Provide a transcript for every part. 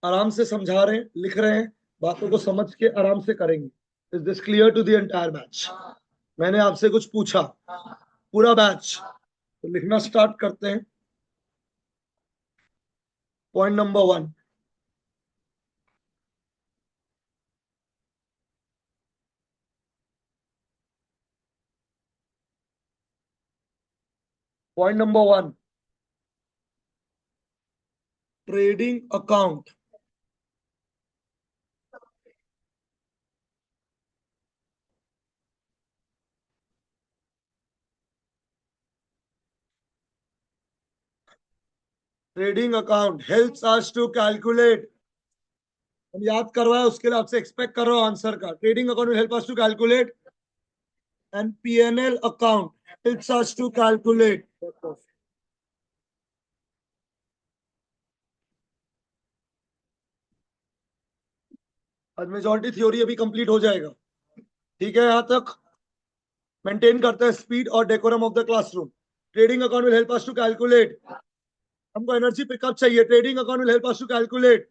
आराम से समझा रहे हैं, लिख रहे हैं, बातों को समझ के आराम से करेंगे। Is this clear to the entire batch? मैंने आपसे कुछ पूछा, पूरा बैच, तो लिखना स्टार्ट करते हैं। Point number 1, point number 1, trading account. Trading account helps us to calculate, हम याद करवाए उसके लिए आपसे एक्सपेक्ट कर रहा हूं आंसर का। Trading account will help us to calculate and PNL account helps us to calculate. आज मेजॉरिटी थ्योरी अभी कंप्लीट हो जाएगा, ठीक है? यहां तक मेंटेन करते हैं स्पीड और decorum of the classroom. Trading account will help us to calculate, हमको एनर्जी पिकअप चाहिए। Trading account will help us to calculate,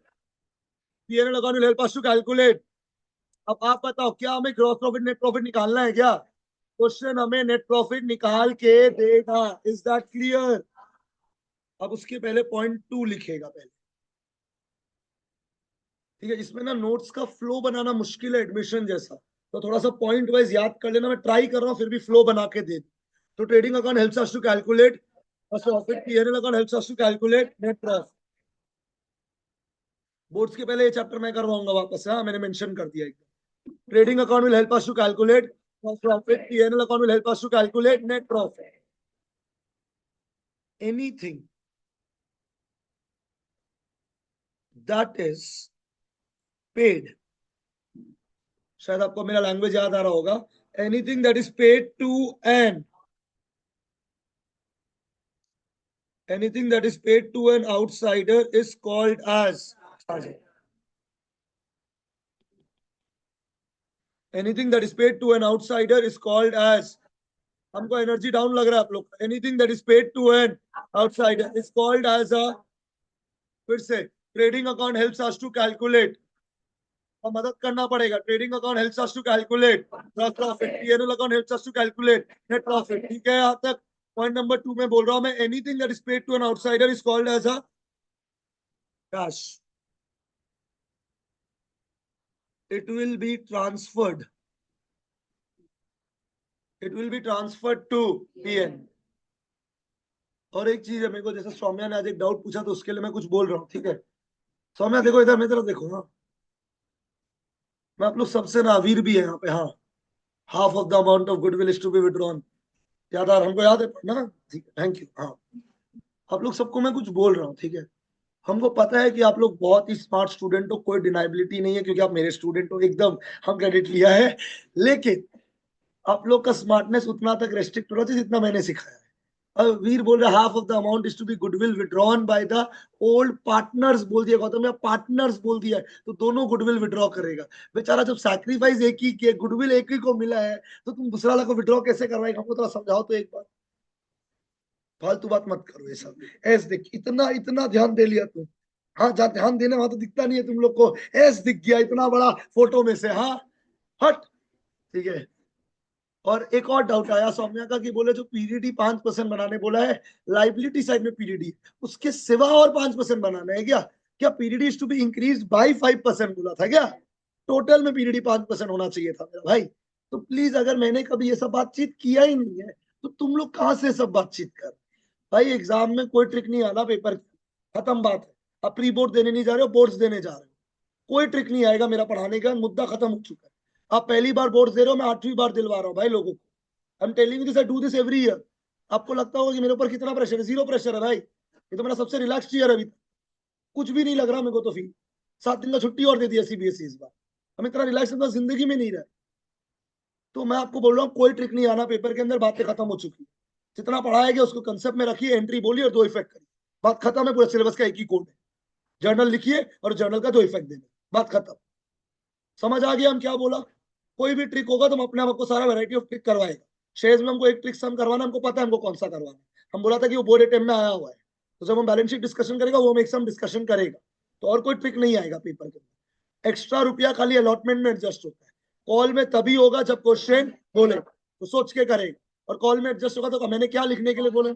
PNL account will help us to calculate. अब आप बताओ, क्या हमें ग्रॉस प्रॉफिट नेट प्रॉफिट निकालना है क्या? क्वेश्चन हमें नेट प्रॉफिट निकाल के देगा। Is that clear? अब उसके पहले पॉइंट 2 लिखेगा पहले, ठीक है? इसमें ना नोट्स का फ्लो बनाना मुश्किल है एडमिशन जैसा, तो थोड़ा सा पॉइंट वाइज याद कर लेना। मैं ट्राई कर रहा हूँ फिर भी फ्लो बना के दे दूं। तो trading account helps us to calculate profit, PNL account helps us to calculate net profit. Boards के पहले ये चैप्टर मैं करवाऊंगा वापस से, हाँ मैंने मेंशन कर दिया एकदम। Trading account will help us to calculate profit, PNL account will help us to calculate net profit. Anything that is paid, शायद आपको मेरा लैंग्वेज याद आ रहा होगा। Anything that is paid to an, anything that is paid to an outsider is called as, anything that is paid to an outsider is called as, हमको energy down लग रहा है आप लोग। Anything that is paid to an outsider is called as a, फिर से trading account helps us to calculate, और मदद करना पड़ेगा। Trading account helps us to calculate gross profit, PNL account helps us to calculate net profit, ठीक है? यहां तक पॉइंट नंबर 2 में बोल रहा हूं मैं, anything that is paid to an outsider is called as a cash, it will be transferred, it will be transferred to pn। और एक चीज है, मेरे को जैसे सौम्या ने आज एक डाउट पूछा तो उसके लिए मैं कुछ बोल रहा हूँ, ठीक है? सौम्या देखो इधर, मेरी तरफ देखो। हाँ, मैं आप लोग सबसे ना, वीर भी है यहाँ पे। हाँ, half of the amount of goodwill is to be withdrawn, याद आ रहा हमको, याद है ना? ठीक है, थैंक यू। हाँ, आप लोग सबको मैं कुछ बोल रहा हूँ, ठीक है? हमको पता है कि आप लोग बहुत ही स्मार्ट स्टूडेंट हो, कोई डिनाइबिलिटी नहीं है क्योंकि आप मेरे स्टूडेंट हो, एकदम हम क्रेडिट लिया है। लेकिन आप लोग का स्मार्टनेस उतना तक रेस्ट्रिक्ट होना चाहिए जितना मैंने सिखाया है। वीर बोल रहे half of the amount is to be goodwill withdrawn by the old partners, बोल दिया गौतम या पार्टनर्स बोल दिया है, तो दोनों गुडविल विड्रॉ करेगा। बेचारा जब सैक्रिफाइस एक ही किए, गुडविल एक ही को मिला है, तो तुम दूसरा वाला को विड्रॉ कैसे करवाएगा? हमको थोड़ा समझाओ तो एक बार, फालतू बात मत करो ये सब। ऐस देख, इतना इतना ध्यान दे लिया तुम। हाँ, जहाँ ध्यान देने वहां तो दिखता नहीं है तुम लोग को। ऐस दिख गया इतना बड़ा फोटो में से। हाँ, हट, ठीक है? और एक और डाउट आया सौम्या का कि बोले जो पीडीडी 5% बनाने बोला है, लाइबिलिटी साइड में पीडीडी, उसके सिवा और 5% बनाना है क्या? क्या PDD is to be increase by 5% बोला था क्या? टोटल में पीडीडी 5% होना चाहिए था मेरा भाई। तो प्लीज, अगर मैंने कभी ये सब बातचीत किया ही नहीं है तो तुम लोग कहाँ से सब बातचीत कर? भाई एग्जाम में कोई ट्रिक नहीं आना, पेपर खत्म बात है। अब प्री बोर्ड देने नहीं जा रहे हो, बोर्ड्स देने जा रहे हो, कोई ट्रिक नहीं आएगा मेरा पढ़ाने का, मुद्दा खत्म हो चुका है। आप पहली बार बोर्ड दे रहे हो, मैं 8वीं बार दिलवा रहा हूँ भाई लोगों को। I am telling this, I do this every year. आपको लगता होगा कि मेरे ऊपर कितना प्रेशर है? जीरो प्रेशर है भाई, ये तो मेरा सबसे रिलैक्स ईयर है अभी तक। कुछ भी नहीं लग रहा मेरे को तो फील। 7 दिन का छुट्टी और दे दिया सीबीएसई इस बार। हम इतना रिलैक्स अपना जिंदगी में नहीं रहे। तो मैं आपको बोल रहा हूँ, कोई ट्रिक नहीं आना, पेपर के अंदर बातें खत्म हो चुकी है। जितना पढ़ाया गया उसको कंसेप्ट में रखिए, एंट्री बोलिए और 2 इफेक्ट करिए, बात खत्म है। पूरे सिलेबस का एक ही कोड है, जर्नल लिखिए और जर्नल का 2 इफेक्ट देना, बात खत्म। समझ आ गया हम क्या बोला? कोई भी ट्रिक होगा तो हम अपने आपको सारा वैरायटी ऑफ ट्रिक करवाएगा। शेयर्स में हमको एक ट्रिक सम करवाना, हमको पता है हमको कौन सा करवाना है। हम बोला था कि वो बोर्ड एटेम में आया हुआ है, तो जब हम बैलेंस शीट डिस्कशन करेगा वो हम एक सम डिस्कशन करेगा। तो और कोई ट्रिक नहीं आएगा पेपर के अंदर। एक्स्ट्रा रुपया खाली अलॉटमेंट में एडजस्ट होता है, कॉल में तभी होगा जब क्वेश्चन बोले तो सोच के करेगा, और कॉल में एडजस्ट होगा तो मैंने क्या लिखने के लिए बोले,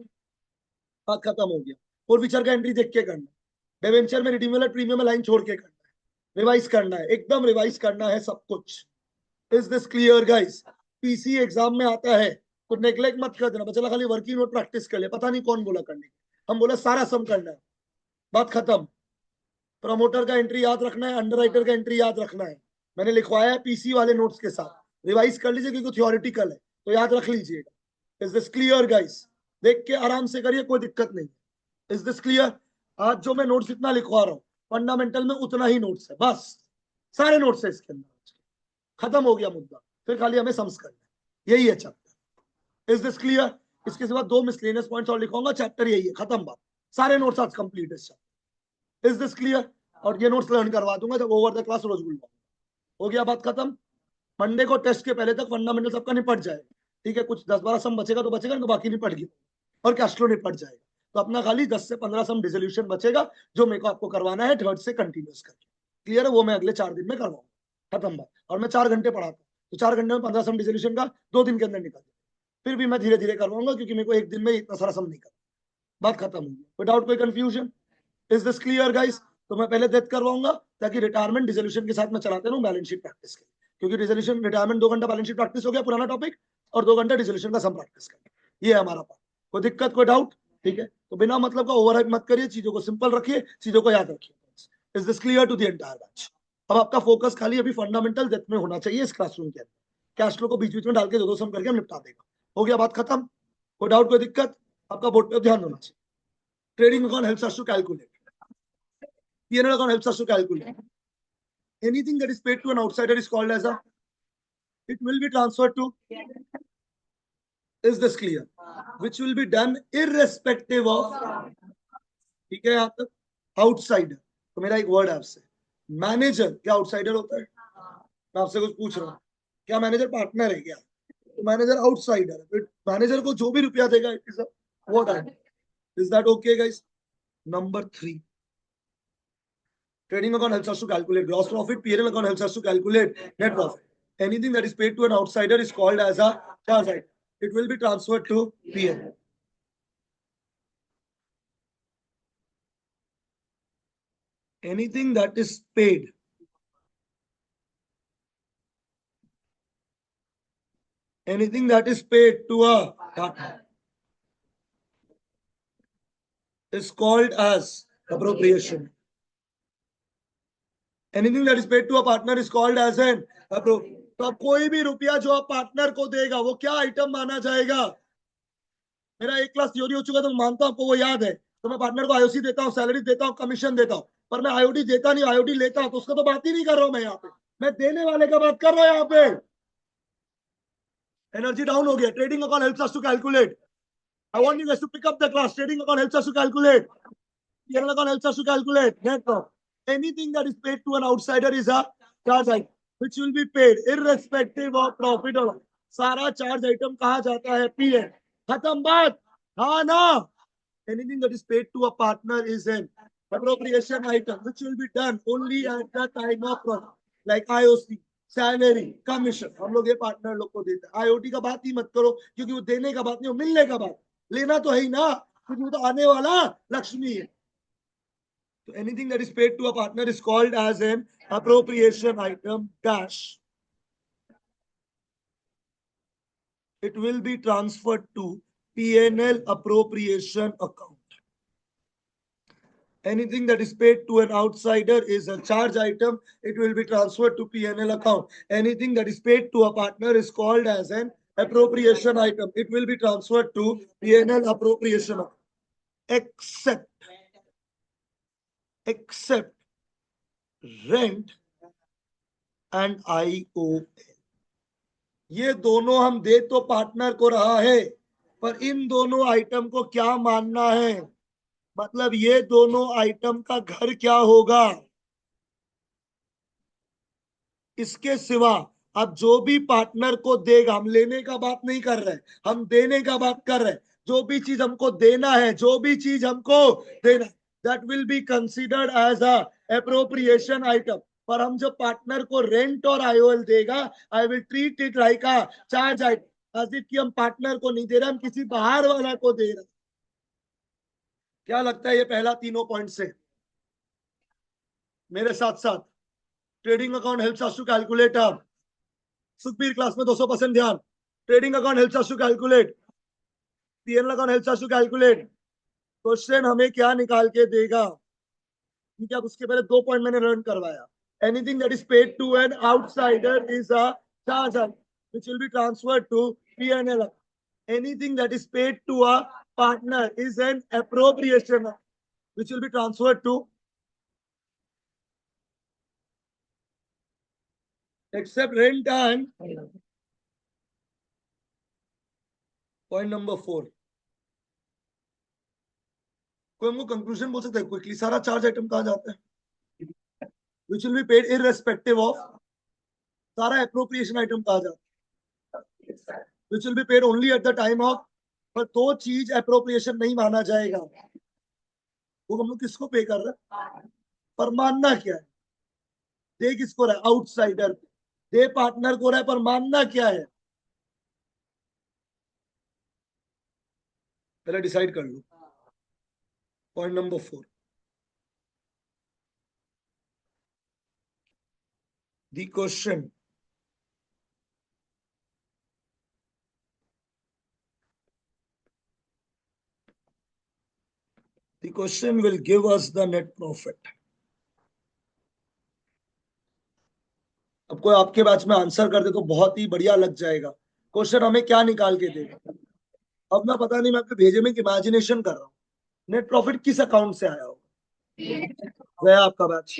बात खत्म हो गया। और विचर का एंट्री देख के करना, डिवेंचर में रिडीमेबल प्रीमियम में लाइन छोड़ के करना है, रिवाइज करना है, एकदम रिवाइज करना है सब कुछ। Is this clear guys? PC exam में आता है तो नेग्लेक्ट मत कर देना, बच्चा खाली वर्किंग नोट प्रैक्टिस कर ले, पता नहीं कौन बोला करने, हम बोला सारा सम करना है, बात खत्म। प्रमोटर का एंट्री याद रखना है, अंडरराइटर का एंट्री याद रखना है, मैंने लिखवाया है पीसी वाले नोट्स के साथ, रिवाइज कर लीजिए क्योंकि थियोरिटिकल है तो याद रख लीजिएगा। Is this clear guys? देख के आराम से करिए, कोई दिक्कत नहीं। Is this clear? आज जो मैं नोट्स इतना लिखवा रहा हूँ फंडामेंटल में उतना ही नोट्स है, बस सारे नोट्स है इसके अंदर, खत्म हो गया मुद्दा, फिर खाली हमें सम्स करना है, यही है चैप्टर। Is this clear? इसके सिवा 2 मिसलेनियस पॉइंट्स और लिखूंगा, चैप्टर यही है, खत्म बात, सारे नोट्स आज कंप्लीट है इस चैप्टर। Is this clear? और ये नोट्स लर्न करवा दूंगा जब ओवर द क्लास रोज बुलवाऊंगा, हो गया बात खत्म। मंडे को टेस्ट के पहले तक फंडामेंटल सबका निपट जाएगा, ठीक है, कुछ 10-12 सम बचेगा तो बचेगा, तो बाकी निपट गया, और कैश फ्लो निपट जाएगा, तो अपना खाली 10 से 15 सम डिसोल्यूशन बचेगा जो मेरे को आपको करवाना है थर्ड से कंटिन्यूस करके, क्लियर है? वो मैं अगले 4 दिन में करवाऊंगा, खत्म बात। और मैं 4 घंटे पढ़ाता हूँ तो 4 घंटे में 15 सम डिसोल्यूशन का 2 दिन के अंदर निकल, फिर भी मैं धीरे धीरे करवाऊंगा क्योंकि मेरे को एक दिन में इतना सारा सम नहीं करना, बात खत्म होगी। विदाउट कोई confusion? Is this clear guys? तो मैं पहले डेथ करवाऊंगा ताकि रिटायरमेंट डिसोल्यूशन के साथ मैं चलाते रहूं बैलेंस शीट प्रैक्टिस के, क्योंकि डिसोल्यूशन रिटायरमेंट 2 घंटा बैलेंस शीट प्रैक्टिस हो गया पुराना टॉपिक, और 2 घंटा डिसोल्यूशन का सम प्रैक्टिस करना, ये है हमारा पार्ट। कोई दिक्कत, कोई डाउट? ठीक है, तो बिना मतलब का ओवरहाइप मत करिए, चीजों को सिंपल रखिए, चीजों को याद रखिए। Is this clear to the entire batch? अब आपका फोकस खाली अभी फंडामेंटल डेथ में होना चाहिए इस क्लासरूम के अंदर, कैश फ्लो को बीच बीच में डाल के 2-2 सम करके हम निपटा देगा, हो गया बात खत्म। कोई डाउट, कोई दिक्कत? आपका बोर्ड पे ध्यान होना चाहिए। Trading account helps us to calculate, P&L account helps us to calculate. Anything that is paid to an outsider is called as a, it will be transferred to, is this clear? Which will be done irrespective of, ठीक है यहाँ तक, outsider. तो मेरा एक word है आपसे, manager क्या आउटसाइडर होता है? मैं आपसे कुछ पूछ रहा हूँ, क्या मैनेजर पार्टनर है क्या? तो मैनेजर आउटसाइडर है, फिर मैनेजर को जो भी रुपया देगा it is what I, is that okay guys? Number 3, trading account helps us to calculate gross profit, P&L account helps us to calculate net profit. Anything that is paid to an outsider is called as a charge item. It will be transferred to P&L. Anything that is paid, anything that is paid to a partner is called as appropriation. Anything that is paid to a partner is called as an appropriation. तो अब कोई भी रुपया जो आप partner को देगा वो क्या आइटम माना जाएगा? मेरा एक क्लास थ्योरी हो चुका तो मैं मानता हूं आपको वो याद है, तो मैं पार्टनर को आईओसी देता हूँ, सैलरी देता हूँ, कमीशन देता हूँ, पर मैं आईओडी देता नहीं, आईओडी लेता हूँ, तो उसका तो बात ही नहीं कर रहा हूं मैं यहाँ पे, मैं देने वाले का बात कर रहा हूँ यहाँ पे। एनर्जी डाउन हो गया। Trading account helps us to calculate, I want you guys to pick up the class. Trading account helps us to calculate, P&L account helps us to calculate net profit. Anything that is paid to an outsider is a charge item, which will be paid irrespective of profit or loss. सारा charge item कहा जाता है P&L, खत्म बात, हाँ ना? Anything that is paid to a partner is an appropriation item, which will be done only at the time of profit, like IOC, salary, commission, हम लोग ये पार्टनर लोग को देते हैं। आईओटी का बात ही मत करो क्योंकि वो देने का बात नहीं, वो मिलने का बात, लेना तो है ही ना, क्योंकि वो तो आने वाला लक्ष्मी है। So anything that is paid to a partner is called as an appropriation item dash. It will be transferred to P&L appropriation account. Anything that is paid to an outsider is a charge item. It will be transferred to P&L account. Anything that is paid to a partner is called as an appropriation item. It will be transferred to P&L appropriation account. Except rent and IOL. ये दोनों हम दे तो partner को रहा है, पर इन दोनों item को क्या मानना है? मतलब ये दोनों आइटम का घर क्या होगा? इसके सिवा अब जो भी पार्टनर को देगा, हम लेने का बात नहीं कर रहे, हम देने का बात कर रहे हैं। जो भी चीज हमको देना है, जो भी चीज हमको देना है, that will be considered as a appropriation item. पर हम जब पार्टनर को रेंट और आईओएल देगा, I will treat it like a charge item, as if कि हम पार्टनर को नहीं दे रहे, हम किसी बाहर वाला को दे रहे। क्या लगता है ये पहला तीनों पॉइंट से? मेरे साथ साथ trading account helps us to calculate. Sukhbir class में 200% ध्यान। Trading account helps us to calculate, PNL account helps us to calculate. Question हमें क्या निकाल के देगा? ठीक है, अब उसके पहले 2 पॉइंट मैंने लर्न करवाया। Anything that is paid to an outsider is a charge which will be transferred to P&L. Anything that is paid to a partner is an appropriation which will be transferred to, except rent and point number 4. कोई हमको conclusion बोल सकता है quickly? सारा charge item कहाँ जाता है? which will be paid irrespective of, सारा एप्रोप्रिएशन आइटम कहाँ जाता है? which will be paid only at the time of, पर दो चीज एप्रोप्रिएशन नहीं माना जाएगा। वो हम लोग किसको पे कर रहे हैं? पर मानना क्या है? दे किसको रहा है? आउटसाइडर। दे पार्टनर को रहा है, पर मानना क्या है? पहले डिसाइड कर लो। Point number 4, the question will give us the net profit. अब कोई आपके बैच में आंसर कर दे तो बहुत ही बढ़िया लग जाएगा। क्वेश्चन हमें क्या निकाल के देगा? अब मैं पता नहीं, मैं आपके भेजे में इमेजिनेशन कर रहा हूँ। नेट प्रॉफिट किस अकाउंट से आया होगा? गया आपका बैच।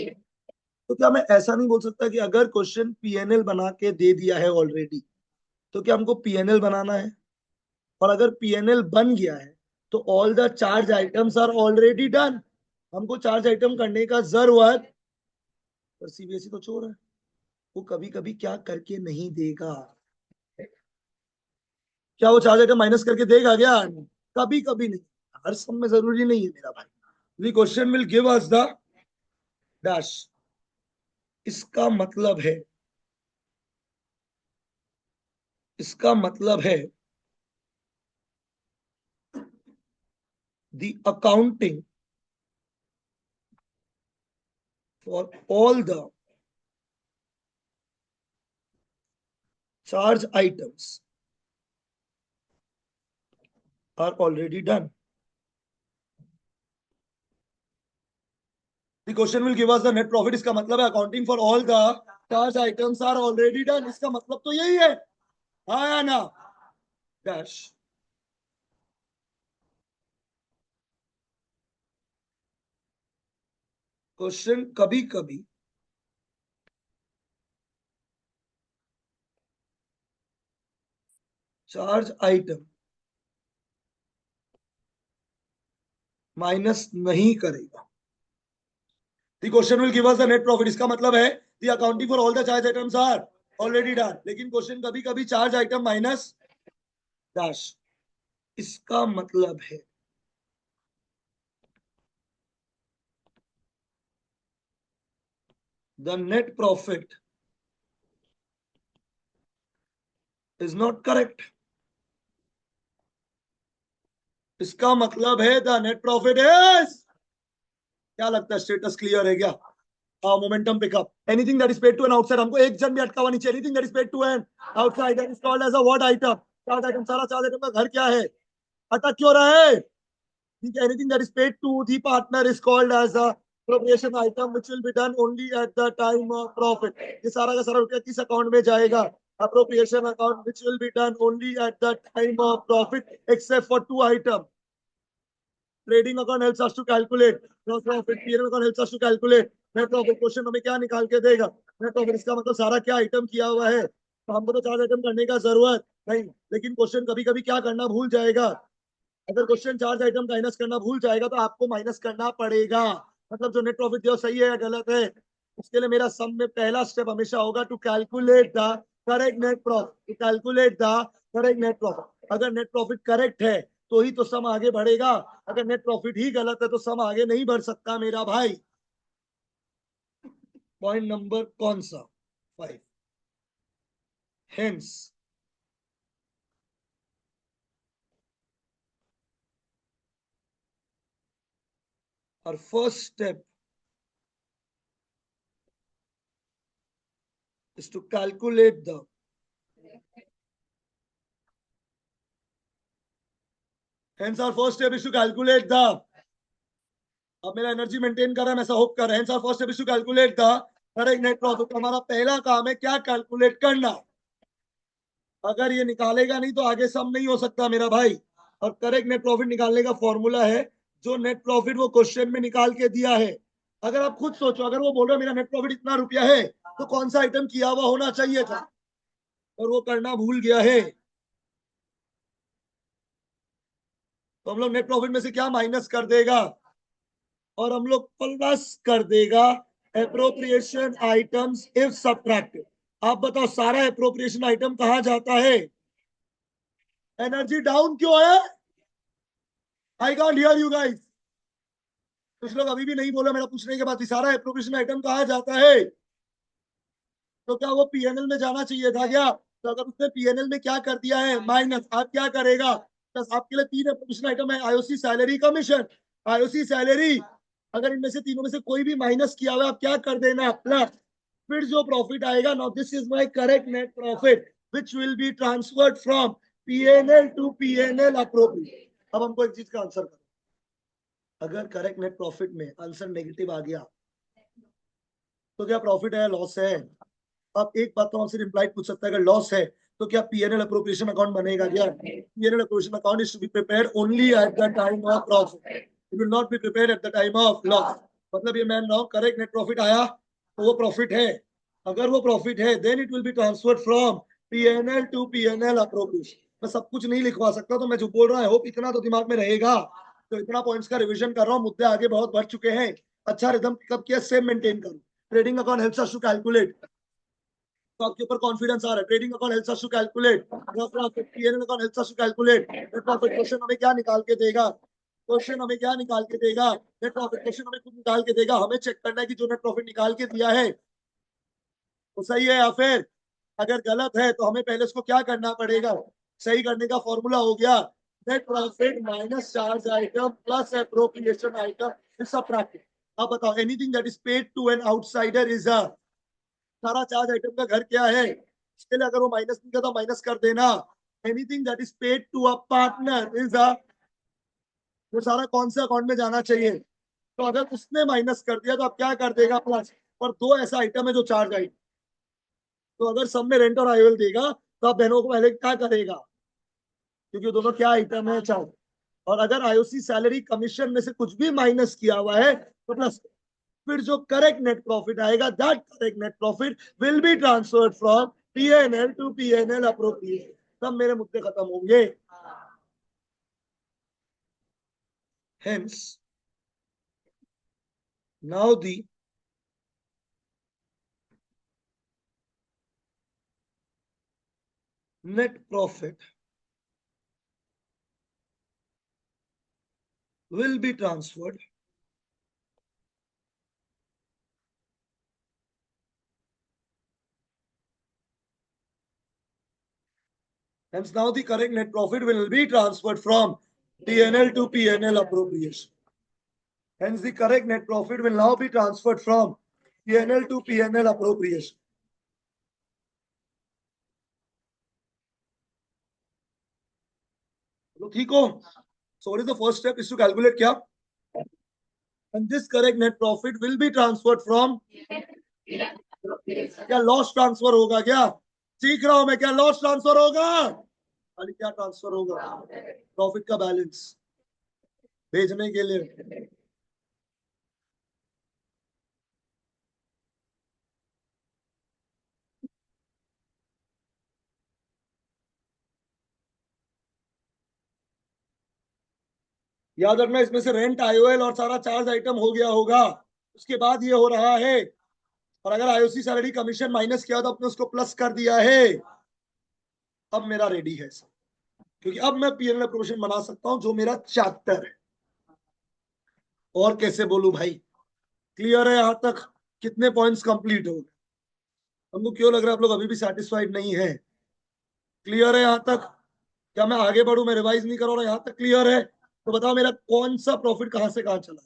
तो क्या मैं ऐसा नहीं बोल सकता कि अगर क्वेश्चन पीएनएल बना के दे दिया है ऑलरेडी, तो क्या हमको पीएनएल बनाना है? और अगर पीएनएल बन गया है तो all the charge items are already done, हमको चार्ज आइटम करने का जरूरत। पर सीबीएसई तो चोर है, वो कभी कभी क्या करके नहीं देगा। क्या वो चार्ज आइटम माइनस करके देगा क्या? कभी कभी नहीं, हर सब में जरूरी नहीं है मेरा भाई। The question will give us the dash. इसका मतलब है, इसका मतलब है the accounting for all the charge items are already done. The question will give us the net profit. इसका मतलब है accounting for all the charge items are already done. इसका मतलब तो यही है, हाँ या ना? डैश। क्वेश्चन कभी कभी चार्ज आइटम माइनस नहीं करेगा। The question will give us the net profit. इसका मतलब है the accounting for all the charge items are already done. लेकिन क्वेश्चन कभी कभी चार्ज आइटम माइनस डैश। इसका मतलब है the net profit is not correct. इसका मतलब है द नेट प्रॉफिट इज, क्या लगता है स्टेटस क्लियर है क्या? Momentum pickup. Anything that is paid to an outside, हमको एक जन भी अटका हुआ नीचे। Anything that is paid to an outside is called as a what item? Charge item. सारा चार्ज आइटम का घर क्या है? अटक क्यों रहा है? ठीक है, anything that is paid to the partner is called as a appropriation item which will be done only at the time of profit. ये सारा का सारा रुपया किस अकाउंट में जाएगा? appropriation account which will be done only at the time of profit except for 2 items. Trading account helps us to calculate gross profit, PNL account helps us to calculate net profit. Question हमें क्या निकाल के देगा? Net profit. इसका मतलब सारा क्या item किया हुआ है, तो हमको तो चार्ज आइटम करने का जरूरत नहीं। लेकिन क्वेश्चन कभी कभी क्या करना भूल जाएगा? अगर क्वेश्चन चार्ज आइटम माइनस करना भूल जाएगा तो आपको माइनस करना पड़ेगा। मतलब जो नेट प्रॉफिट दिया सही है या गलत है, उसके लिए मेरा सम में पहला स्टेप हमेशा होगा to calculate the correct net profit. To calculate the correct net profit. अगर नेट प्रॉफिट करेक्ट है तो ही तो सम आगे बढ़ेगा। अगर नेट प्रॉफिट ही गलत है तो सम आगे नहीं बढ़ सकता मेरा भाई। पॉइंट नंबर कौन सा? 5। Hence our first step is to calculate the hence our first step is to calculate the अब मेरा एनर्जी मेंटेन कर रहा है, मैं ऐसा होप कर रहा है। hence our first step is to calculate the correct net profit. हमारा पहला काम है क्या? कैलकुलेट करना। अगर ये निकालेगा नहीं तो आगे सम नहीं हो सकता मेरा भाई। और करेक्ट नेट प्रॉफिट निकालने का फॉर्मूला है जो नेट प्रॉफिट वो क्वेश्चन में निकाल के दिया है। अगर आप खुद सोचो, अगर वो बोल रहा है मेरा नेट प्रॉफिट इतना रुपया है तो कौन सा आइटम किया हुआ होना चाहिए था, और वो करना भूल गया है। तो हम लोग नेट प्रॉफिट में से क्या माइनस कर देगा, और हम लोग प्लस कर देगा एप्रोप्रिएशन आइटम्स इफ सब्ट्रैक्टेड। आप बताओ सारा एप्रोप्रिएशन आइटम कहाँ जाता है? एनर्जी डाउन क्यों है? I can't hear you guys. कुछ लोग अभी भी नहीं बोला मेरा पूछने के बाद, सारा एप्रोप्रिएशन आइटम कहाँ जाता है? तो क्या वो पीएनएल में जाना चाहिए था क्या? तो अगर उसने पीएनएल में क्या कर दिया है माइनस, आप क्या करेगा? बस आपके लिए 3 एप्रोप्रिएशन आइटम है, IOC, salary, commission. IOC, salary, अगर इनमें से तीनों में से कोई भी माइनस किया हुआ आप क्या कर देना? प्लस। फिर जो प्रॉफिट आएगा, now this is my correct net profit which will be transferred from PNL to PNL appropriate. अब हमको एक चीज का आंसर करो। अगर करेक्ट नेट प्रॉफिट में आंसर नेगेटिव आ गया तो क्या प्रॉफिट है लॉस है? अब एक बात तो हमसे इम्प्लाइड पूछ सकता है, अगर लॉस है तो क्या पीएनएल अप्रोप्रिएशन अकाउंट बनेगा क्या? PNL appropriation account is to be prepared only at the time of profit, it will not be prepared at the time of loss. मतलब ये मान लो करेक्ट नेट प्रॉफिट आया तो वो प्रॉफिट है। अगर वो प्रॉफिट है then it will be transferred from PNL to PNL appropriation. मैं सब कुछ नहीं लिखवा सकता तो मैं जो बोल रहा है होप इतना तो दिमाग में रहेगा। तो इतना पॉइंट्स का रिवीजन कर रहा हूँ, मुद्दे आगे बहुत बढ़ चुके हैं। अच्छा रिदम पिकअप किया, सेम मेंटेन करो। Trading account helps us to calculate, तो आपके ऊपर कॉन्फिडेंस आ रहा है। Trading account helps us to calculate, PNL account helps us to calculate. Net profit question हमें क्या निकाल के देगा? क्वेश्चन हमें क्या निकाल के देगा? नेट प्रॉफिट क्वेश्चन हमें खुद निकाल के देगा। हमें चेक करना है कि जो नेट प्रॉफिट निकाल के दिया है वो सही है या फिर अगर गलत है तो हमें पहले उसको क्या करना पड़ेगा? सही करने का फॉर्मूला हो गया net profit minus charge item plus appropriation item is subtracted. अब बताओ anything that is paid to an outsider is a, सारा चार्ज आइटम का घर क्या है? इसके लिए अगर वो माइनस नहीं करता माइनस कर देना। Anything that is paid to a partner is a, वो सारा कौन से अकाउंट में जाना चाहिए? तो अगर उसने माइनस कर दिया तो आप क्या कर देगा? प्लस। और दो ऐसा आइटम है जो चार्ज आइटम, तो अगर सब में रेंट और आईओएल देगा तो आप बहनों को पहले क्या करेगा? क्योंकि दोनों क्या आइटम है? चार्ज। और अगर आईओसी, सैलरी, कमीशन में से कुछ भी माइनस किया हुआ है तो प्लस। फिर जो करेक्ट नेट प्रॉफिट आएगा that correct net profit will be transferred from PNL to PNL appropriation. तब मेरे मुद्दे खत्म होंगे। Hence, now the net profit will be transferred hence now the correct net profit will be transferred from PNL to PNL appropriation. Hence the correct net profit will now be transferred from PNL to PNL appropriation. ठीक हो? So what is the first step is to calculate क्या? And this correct net profit will be transferred from, क्या loss transfer होगा क्या? सीख रहा हूं मैं, क्या लॉस ट्रांसफर होगा? खाली क्या ट्रांसफर होगा? प्रॉफिट का बैलेंस भेजने के लिए। याद रखना इसमें से रेंट, आईओएल और सारा चार्ज आइटम हो गया होगा, उसके बाद ये हो रहा है। और अगर आईओसी, सैलरी, कमीशन माइनस किया तो आपने उसको प्लस कर दिया है। अब मेरा रेडी है सब। क्योंकि अब मैं पीएनएल अप्रोप्रिएशन बना सकता हूं जो मेरा चैप्टर है। और कैसे बोलूं भाई? क्लियर है यहां तक? कितने पॉइंट्स कंप्लीट हो गए? हमको क्यों लग रहा है आप लोग अभी भी सेटिस्फाइड नहीं है? क्लियर है यहां तक? क्या मैं आगे बढ़ू? मैं रिवाइज नहीं कर रहा, यहां तक क्लियर है? तो बताओ मेरा कौन सा प्रॉफिट कहां से कहां चला?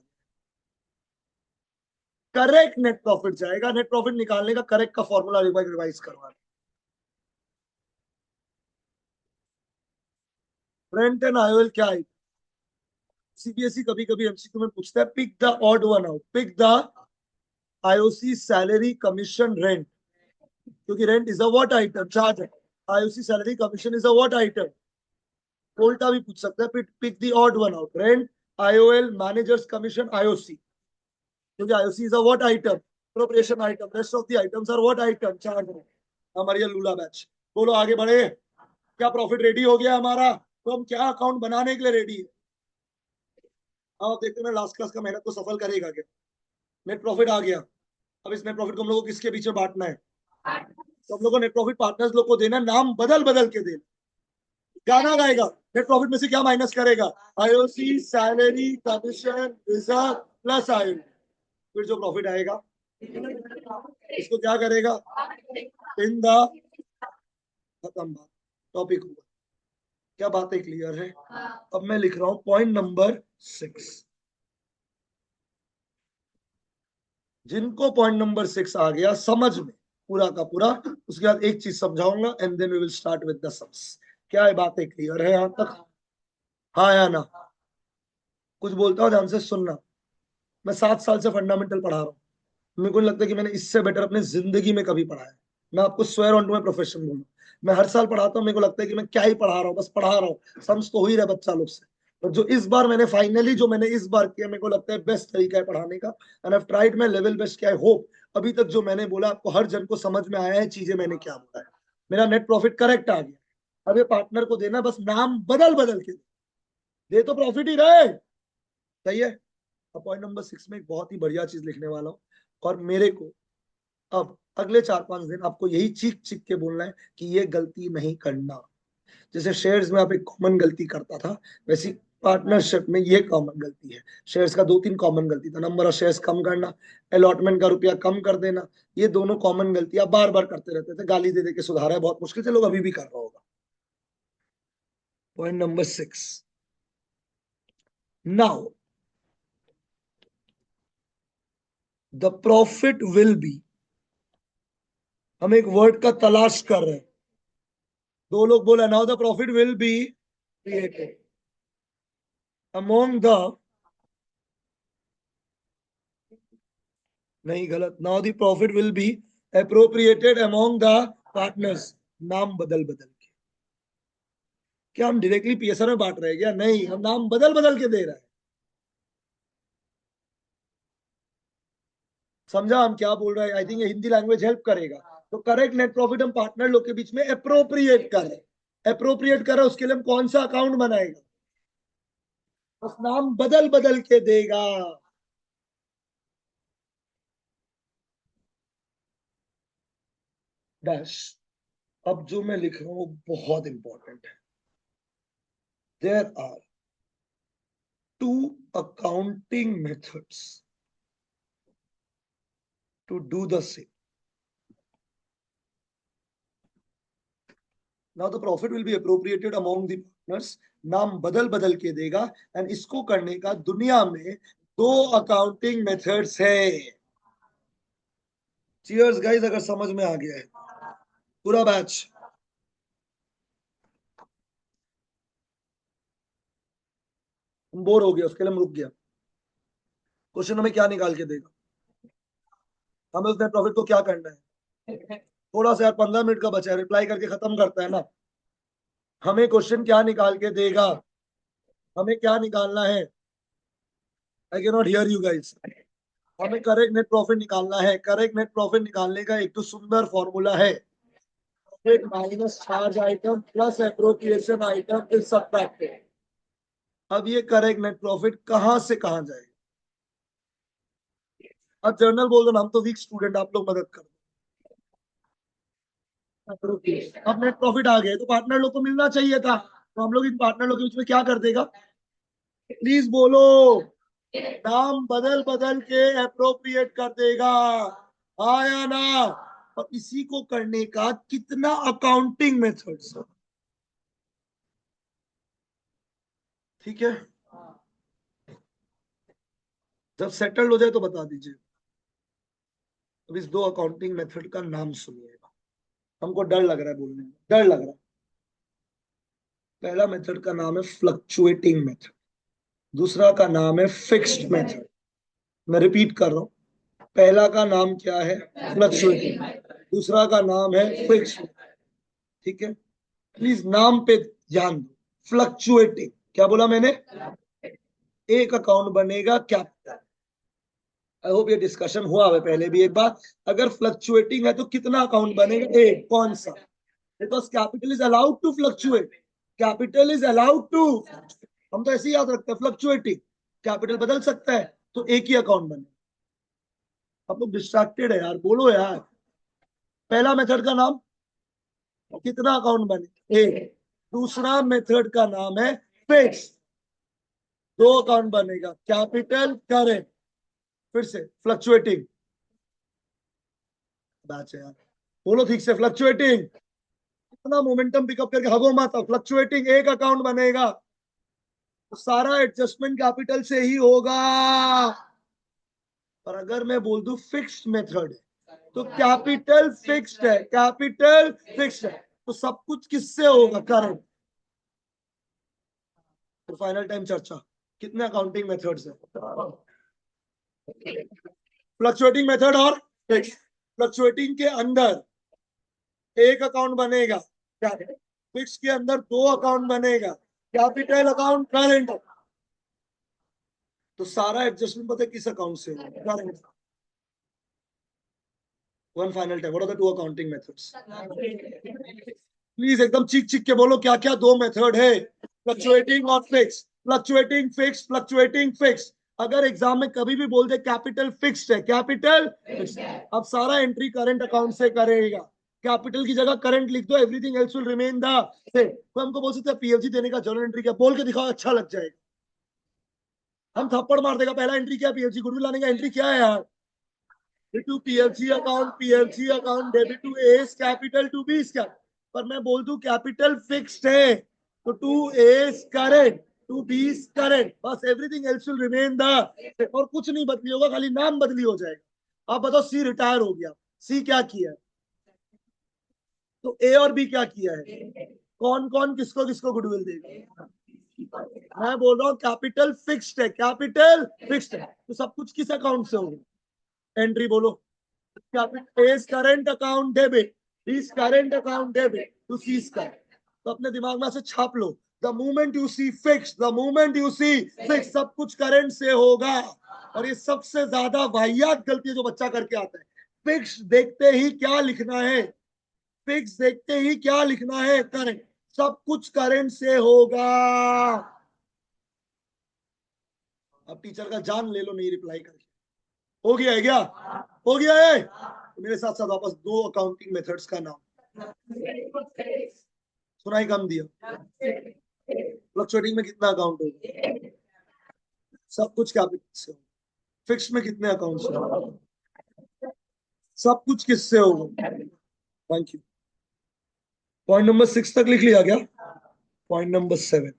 करेक्ट नेट प्रॉफिट जाएगा। नेट प्रॉफिट निकालने का करेक्ट का फॉर्मूला रिवाइज करवा। रेंट एंड आईओएल क्या है? सीबीएसई कभी कभी एमसीक्यू में पूछता है, pick the odd one out, pick the IOC salary commission rent, क्योंकि rent is a what item, charge है। IOC salary commission is a what item. उल्टा भी पूछ सकता है, pick the odd one out, rent, IOL, managers commission, IOC, क्योंकि IOC is a what item, appropriation item, rest of the items are what item, charge है। हमारी ये लूला batch. बोलो आगे बढ़े। क्या प्रॉफिट रेडी हो गया हमारा? तो हम क्या अकाउंट बनाने के लिए रेडी है? अब देखते हैं लास्ट क्लास का मेहनत को सफल करेगा क्या। नेट प्रॉफिट आ गया। अब इस नेट प्रॉफिट को हम लोग को किसके पीछे बांटना है? तो हम लोग को नेट प्रॉफिट पार्टनर्स लोग को देना, नाम बदल बदल के देना। गाना गाएगा, नेट प्रॉफिट में से क्या माइनस करेगा? IOC salary commission reserve plus IO. फिर जो प्रॉफिट आएगा इसको क्या करेगा? इन द, खत्म बात, टॉपिक हुआ। क्या बातें क्लियर है? अब मैं लिख रहा हूं पॉइंट नंबर 6। जिनको पॉइंट नंबर 6 आ गया समझ में पूरा का पूरा, उसके बाद एक चीज समझाऊंगा and then we will start with the sums. क्या है? बातें क्लियर है यहां तक? हाँ या ना? कुछ बोलता हूँ ध्यान से सुनना। मैं 7 साल से फंडामेंटल पढ़ा रहा हूँ। मेरे को नहीं लगता कि मैंने इससे बेटर अपनी जिंदगी में कभी पढ़ा है। मैं आपको swear on to my profession बोलूँ, मैं हर साल पढ़ाता हूँ, मेरे को लगता है कि मैं क्या ही पढ़ा रहा हूँ, बस पढ़ा रहा हूँ, सम्स तो हो ही रहा बच्चा लोग से। और जो इस बार मैंने फाइनली जो मैंने इस बार किया, मेरे को लगता है बेस्ट तरीका है पढ़ाने का, and I tried my level best. I hope अभी तक जो मैंने बोला आपको हर जन को समझ में आया है चीजें मैंने क्या बोला है। मेरा नेट प्रॉफिट करेक्ट आ गया। अब ये पार्टनर को देना, बस नाम बदल बदल के दे तो प्रॉफिट ही रहे। सही है? अब पॉइंट नंबर 6 में एक बहुत ही बढ़िया चीज लिखने वाला हूँ, और मेरे को अब अगले 4-5 दिन आपको यही चीख चीख के बोलना है कि ये गलती नहीं करना। जैसे शेयर्स में आप एक कॉमन गलती करता था, वैसी पार्टनरशिप में ये कॉमन गलती है। शेयर्स का 2-3 कॉमन गलती था, नंबर ऑफ शेयर्स कम करना, अलॉटमेंट का रुपया कम कर देना। ये दोनों कॉमन गलतियां बार बार करते रहते थे, गाली दे दे के सुधारा है, बहुत मुश्किल से लोग अभी भी कर रहा होगा। Point number 6 now, the profit will B, हम एक वर्ड का तलाश कर रहे हैं। दो लोग बोला, now the profit will be created among the, नहीं गलत, now the profit will be appropriated among the partners, नाम बदल बदल के। क्या हम डायरेक्टली पीएसआर में बांट रहे हैं क्या? नहीं, हम नाम बदल बदल के दे रहे हैं। समझा हम क्या बोल रहे हैं? आई थिंक ये हिंदी लैंग्वेज हेल्प करेगा। तो करेक्ट नेट प्रॉफिट हम पार्टनर लोग के बीच में अप्रोप्रिएट कर रहे हैं। अप्रोप्रिएट कर रहे हैं, उसके लिए हम कौन सा अकाउंट बनाएगा? बस नाम बदल बदल के देगा। डैश। अब जो मैं लिख रहा हूं वो बहुत इंपॉर्टेंट है। There are two accounting methods to do the same. Now the profit will be appropriated among the partners, नाम बदल बदल के देगा। एंड इसको करने का दुनिया में दो अकाउंटिंग मेथड्स है। चीयर्स गाइस अगर समझ में आ गया है पूरा बैच। बोर हो गया उसके लिए हम रुक गया। क्वेश्चन हमें क्या निकाल के देगा? हमें उस नेट प्रॉफिट को क्या करना है? थोड़ा सा यार, 15 मिनट का बचा है, रिप्लाई करके खत्म करता है ना। हमें क्वेश्चन क्या निकाल के देगा? हमें क्या निकालना है? I can not hear you guys. हमें करेक्ट नेट प्रॉफिट निकालना है। करेक्ट नेट प्रॉफिट निकालने का एक तो सुंदर फॉर्मूला है, profit minus charge item plus appropriation item is subtracted. अब ये करेक्ट नेट प्रॉफिट कहां से कहां जाएगा? अब जर्नल बोल दो ना, हम तो वीक स्टूडेंट, आप लोग मदद कर दो। अब नेट प्रॉफिट आ गया तो पार्टनर लोग को मिलना चाहिए था, तो हम लोग इन पार्टनर लोग के बीच में क्या कर देगा? प्लीज बोलो। नाम बदल बदल के अप्रोप्रिएट कर देगा। हाँ या ना? और इसी को करने का कितना अकाउंटिंग मेथड्स है। ठीक है, जब सेटल्ड हो जाए तो बता दीजिए। अब इस दो अकाउंटिंग मेथड का नाम सुनिएगा। हमको डर लग रहा है बोलने में, डर लग रहा है। पहला मेथड का नाम है फ्लक्चुएटिंग मेथड, दूसरा का नाम है फिक्स्ड मेथड। मैं रिपीट कर रहा हूं, पहला का नाम क्या है? फ्लक्चुएटिंग। दूसरा का नाम है फिक्स्ड। ठीक है, प्लीज नाम पे ध्यान दो। फ्लक्चुएटिंग, क्या बोला मैंने? एक अकाउंट बनेगा कैपिटल। आई होप ये डिस्कशन हुआ है पहले भी एक बार। अगर फ्लक्चुएटिंग है तो कितना अकाउंट बनेगा? एक। कौन सा? Because capital is allowed to fluctuate. Capital is allowed to, हम तो ऐसे ही याद रखते हैं फ्लक्चुएटिंग। कैपिटल बदल सकता है तो एक ही अकाउंट बने। आप लोग डिस्ट्रैक्टेड है यार, बोलो यार। पहला मेथड का नाम, कितना अकाउंट बने? एक। दूसरा मेथड का नाम है फिक्स, दो अकाउंट बनेगा, कैपिटल करेंट। फिर से फ्लक्चुएटिंग बैच है यार, बोलो ठीक से। फ्लक्चुएटिंग, इतना मोमेंटम पिकअप करके हगो मत। फ्लक्चुएटिंग एक अकाउंट बनेगा तो सारा एडजस्टमेंट कैपिटल से ही होगा। और अगर मैं बोल दूं फिक्स्ड मेथड है तो कैपिटल फिक्स्ड है, कैपिटल फिक्स्ड है तो सब कुछ किससे होगा? करंट। तो फाइनल टाइम चर्चा, कितने अकाउंटिंग मेथड्स है? फ्लक्चुएटिंग मेथड और फिक्स। फ्लक्चुएटिंग के अंदर एक अकाउंट बनेगा, फिक्स के अंदर दो अकाउंट बनेगा, कैपिटल अकाउंट करंट। तो सारा एडजस्टमेंट पता है किस अकाउंट से होगा? Current. One final time, what are the two accounting methods? Please एकदम चीख चीख के बोलो क्या क्या दो मेथड है? फ्लक्चुएटिंग और fix, fluctuating fix, fluctuating fix. अगर एग्जाम में कभी भी बोल दे कैपिटल फिक्स्ड है, कैपिटल फिक्स्ड, अब सारा एंट्री करंट अकाउंट से करेगा। कैपिटल की जगह करंट लिख दो, everything else will remain the same. तो हमको बोल सकते हैं पीएफजी देने का जर्नल एंट्री क्या, बोल के दिखाओ, अच्छा लग जाएगा। हम थप्पड़ मार देगा, पहला एंट्री क्या? पीएफजी गुडविल लाने का एंट्री क्या है यार? To PFG account, PFG account debit to A's capital to B क्या। पर मैं बोल दूं कैपिटल फिक्स्ड है तो to A's current, to B current, बस everything else will remain the, और कुछ नहीं बदली होगा, खाली नाम बदली हो जाएगा। आप बताओ, सी रिटायर हो गया, सी क्या किया है? तो ए और बी क्या किया है? कौन कौन किसको किसको गुडविल देगा? मैं बोल रहा हूँ कैपिटल फिक्स्ड है, कैपिटल फिक्स्ड है तो सब कुछ किस अकाउंट से होगा? एंट्री बोलो। A's current account debit, A's current account debit to C's कर। तो अपने दिमाग में से छाप लो, the moment you see fix, the moment you see fix, सब कुछ करंट से होगा। और ये सबसे ज्यादा वाहियात गलती है जो बच्चा करके आता है। फिक्स देखते ही क्या लिखना है? फिक्स देखते ही क्या लिखना है? करंट। सब कुछ करंट से होगा। अब टीचर का जान ले लो नहीं रिप्लाई करके। हो गया है क्या? हो गया है? तो मेरे साथ साथ वापस दो अकाउंटिंग मेथड्स का नाम सुनाई कम दिया। फ्लक्चुएटिंग में कितना अकाउंट होगा? सब कुछ कैपिटल से होगा। फिक्स में कितने अकाउंट से होगा? सब कुछ किससे होगा? Thank you. पॉइंट नंबर 6 तक लिख लिया क्या? पॉइंट नंबर 7,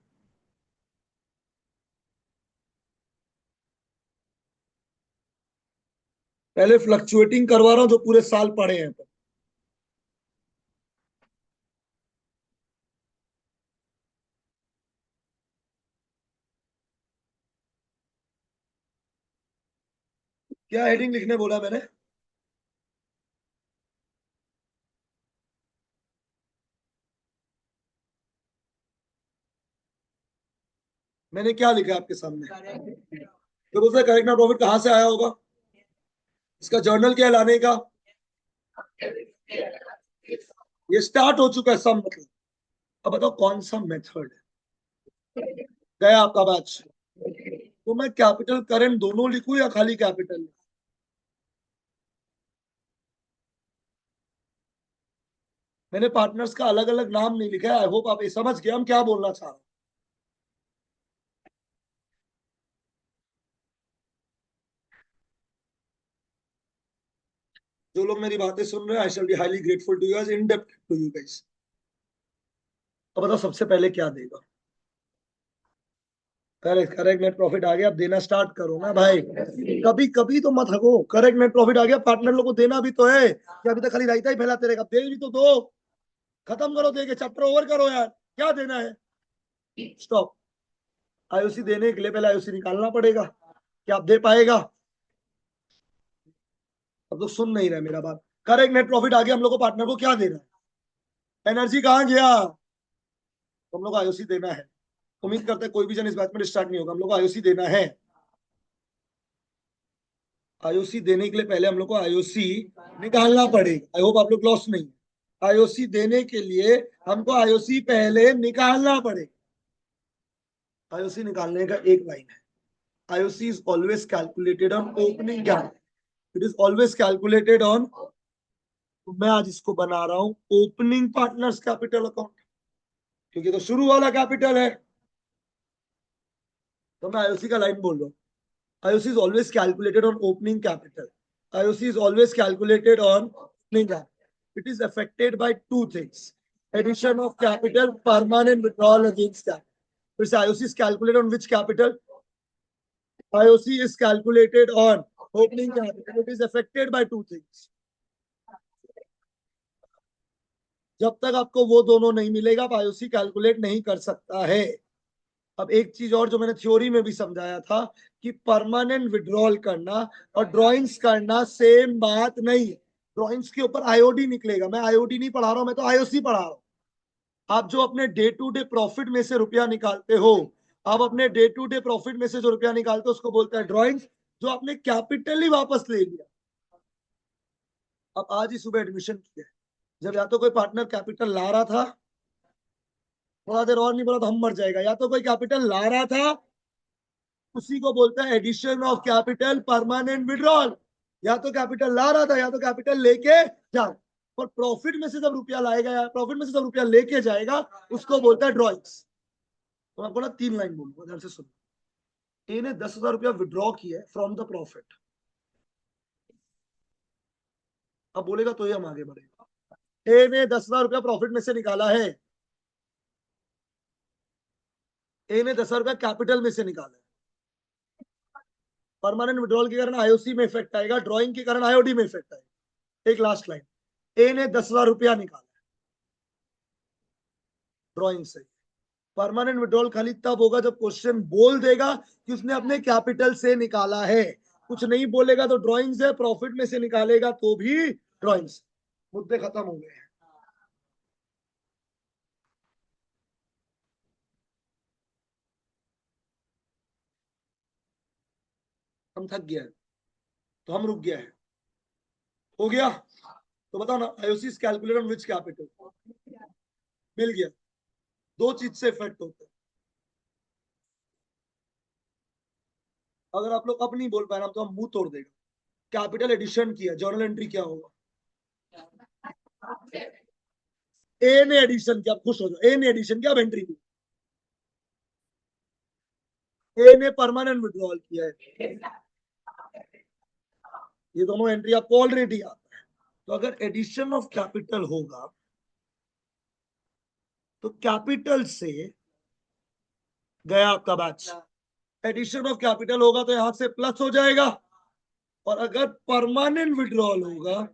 पहले फ्लक्चुएटिंग करवा रहा हूं जो पूरे साल पढ़े हैं। क्या हेडिंग लिखने बोला मैंने? मैंने क्या लिखा आपके सामने? तो बोलते करेक्ट ना प्रॉफिट कहां से आया होगा? इसका जर्नल क्या है लाने का? ये स्टार्ट हो चुका है सब, मतलब। अब बताओ कौन सा मेथड है? गया आपका बैच। तो मैं कैपिटल करंट दोनों लिखूं या खाली कैपिटल? मैंने पार्टनर्स का अलग अलग नाम नहीं लिखा है। आई होप आप ये समझ गए हम क्या बोलना चाह रहे हैं। जो लोग मेरी बातें सुन रहे हैं, I shall be highly grateful to you, as in depth to you guys. अब बताओ सबसे पहले क्या देगा? करेक्ट, करेक्ट नेट प्रॉफिट आ गया, अब देना स्टार्ट करो ना भाई। कभी कभी तो मत हगो। करेक्ट नेट प्रॉफिट आ गया, पार्टनर लोग को देना भी तो है कि अभी तक खाली रायता ही फैलाते रहेगा, दे भी तो दो। खत्म करो, दे के चैप्टर ओवर करो यार, क्या देना है? स्टॉप। आईओसी देने के लिए पहले आईओसी निकालना पड़ेगा। क्या आप दे पाएगा? अब तो सुन नहीं रहे मेरा बात। करेक्ट नेट प्रॉफिट आ गया, हम लोग को पार्टनर को क्या देना है? एनर्जी कहाँ गया? तो हम लोग को आईओसी देना है। उम्मीद करते हैं कोई भी जन इस बात में डिस्ट्रैक्ट नहीं होगा। हम लोग को आईओसी देना है। आईओसी देने के लिए पहले हम लोग को आईओसी निकालना पड़ेगा। आई होप आप लोग लॉस नहीं। आईओसी देने के लिए हमको आईओसी पहले निकालना पड़ेगा। आईओसी निकालने का एक लाइन है, IOC is always calculated on opening capital. It is always calculated on, मैं आज इसको बना रहा हूं ओपनिंग पार्टनर्स कैपिटल अकाउंट, क्योंकि तो शुरू वाला कैपिटल है। तो मैं आईओसी का लाइन बोल रहा हूँ, IOC is always calculated on opening capital. IOC is always calculated on opening capital. It is affected by two things, addition of capital, permanent withdrawal against capital. फिर से, IOC is calculated on which capital? IOC is calculated on opening capital. It is affected by two things. जब तक आपको वो दोनों नहीं मिलेगा, आप आईओसी कैलकुलेट नहीं कर सकता है। अब एक चीज और जो मैंने थ्योरी में भी समझाया था कि परमानेंट विड्रॉल करना और ड्राइंग्स करना सेम बात नहीं है। ड्राइंग्स के ऊपर आईओडी निकलेगा, मैं आईओडी नहीं पढ़ा रहा हूं, मैं तो आईओसी पढ़ा रहा हूं। आप जो अपने डे टू डे प्रॉफिट में से रुपया निकालते हो, आप अपने डे टू डे प्रॉफिट में से जो रुपया निकालते हो उसको बोलते हैं ड्राइंग्स, जो आपने कैपिटल ही वापस ले लिया। अब आज ही सुबह एडमिशन किया है, जब या तो कोई पार्टनर कैपिटल ला रहा था, थोड़ा देर और नहीं बोला तो हम मर जाएगा, या तो कोई कैपिटल ला रहा था, उसी को बोलता है addition of capital permanent withdrawal. या तो कैपिटल ला रहा था या तो कैपिटल लेके जा, और प्रॉफिट में से जब रुपया लाएगा या प्रॉफिट में से जब रुपया लेके जाएगा उसको बोलता है ड्रॉइंग्स। तो आपको ना तीन लाइन बोलूंगा, ध्यान से सुनो। ए ने 10,000 रुपया विड्रॉ किया फ्रॉम द प्रॉफिट। अब बोलेगा तो ही हम आगे बढ़ेगा। ए ने 10,000 रुपया प्रॉफिट में से निकाला है। ए ने 10,000 रुपया कैपिटल में से निकाला है। परमानेंट विड्रॉल के कारण आईओसी में इफेक्ट आएगा, ड्रॉइंग के कारण आईओडी में इफेक्ट आएगा। एक लास्ट लाइन, ए ने 10,000 रुपया निकाला ड्रॉइंग से। परमानेंट विड्रॉल खाली तब होगा जब क्वेश्चन बोल देगा कि उसने अपने कैपिटल से निकाला है। कुछ नहीं बोलेगा तो ड्रॉइंग से, प्रॉफिट में से निकालेगा तो भी ड्रॉइंग्स। मुद्दे खत्म हो गए हैं। हम थक गया है तो हम रुक गया है। हो गया? तो बताओ ना, IOC calculate on which capital? मिल गया। दो चीज से इफेक्ट होता है। अगर आप लोग अब नहीं बोल पाए ना तो हम मुंह तोड़ देगा। कैपिटल एडिशन किया, जर्नल एंट्री क्या होगा? ए ने एडिशन किया, खुश हो जाओ, ए ने एडिशन किया, अब एंट्री की। ए ने परमानेंट विड्रॉल किया है, ये दोनों एंट्री आपको ऑलरेडी आता है। तो अगर एडिशन ऑफ कैपिटल होगा तो कैपिटल से गया आपका बैच, एडिशन ऑफ कैपिटल होगा तो यहां से प्लस हो जाएगा, और अगर परमानेंट विड्रॉल होगा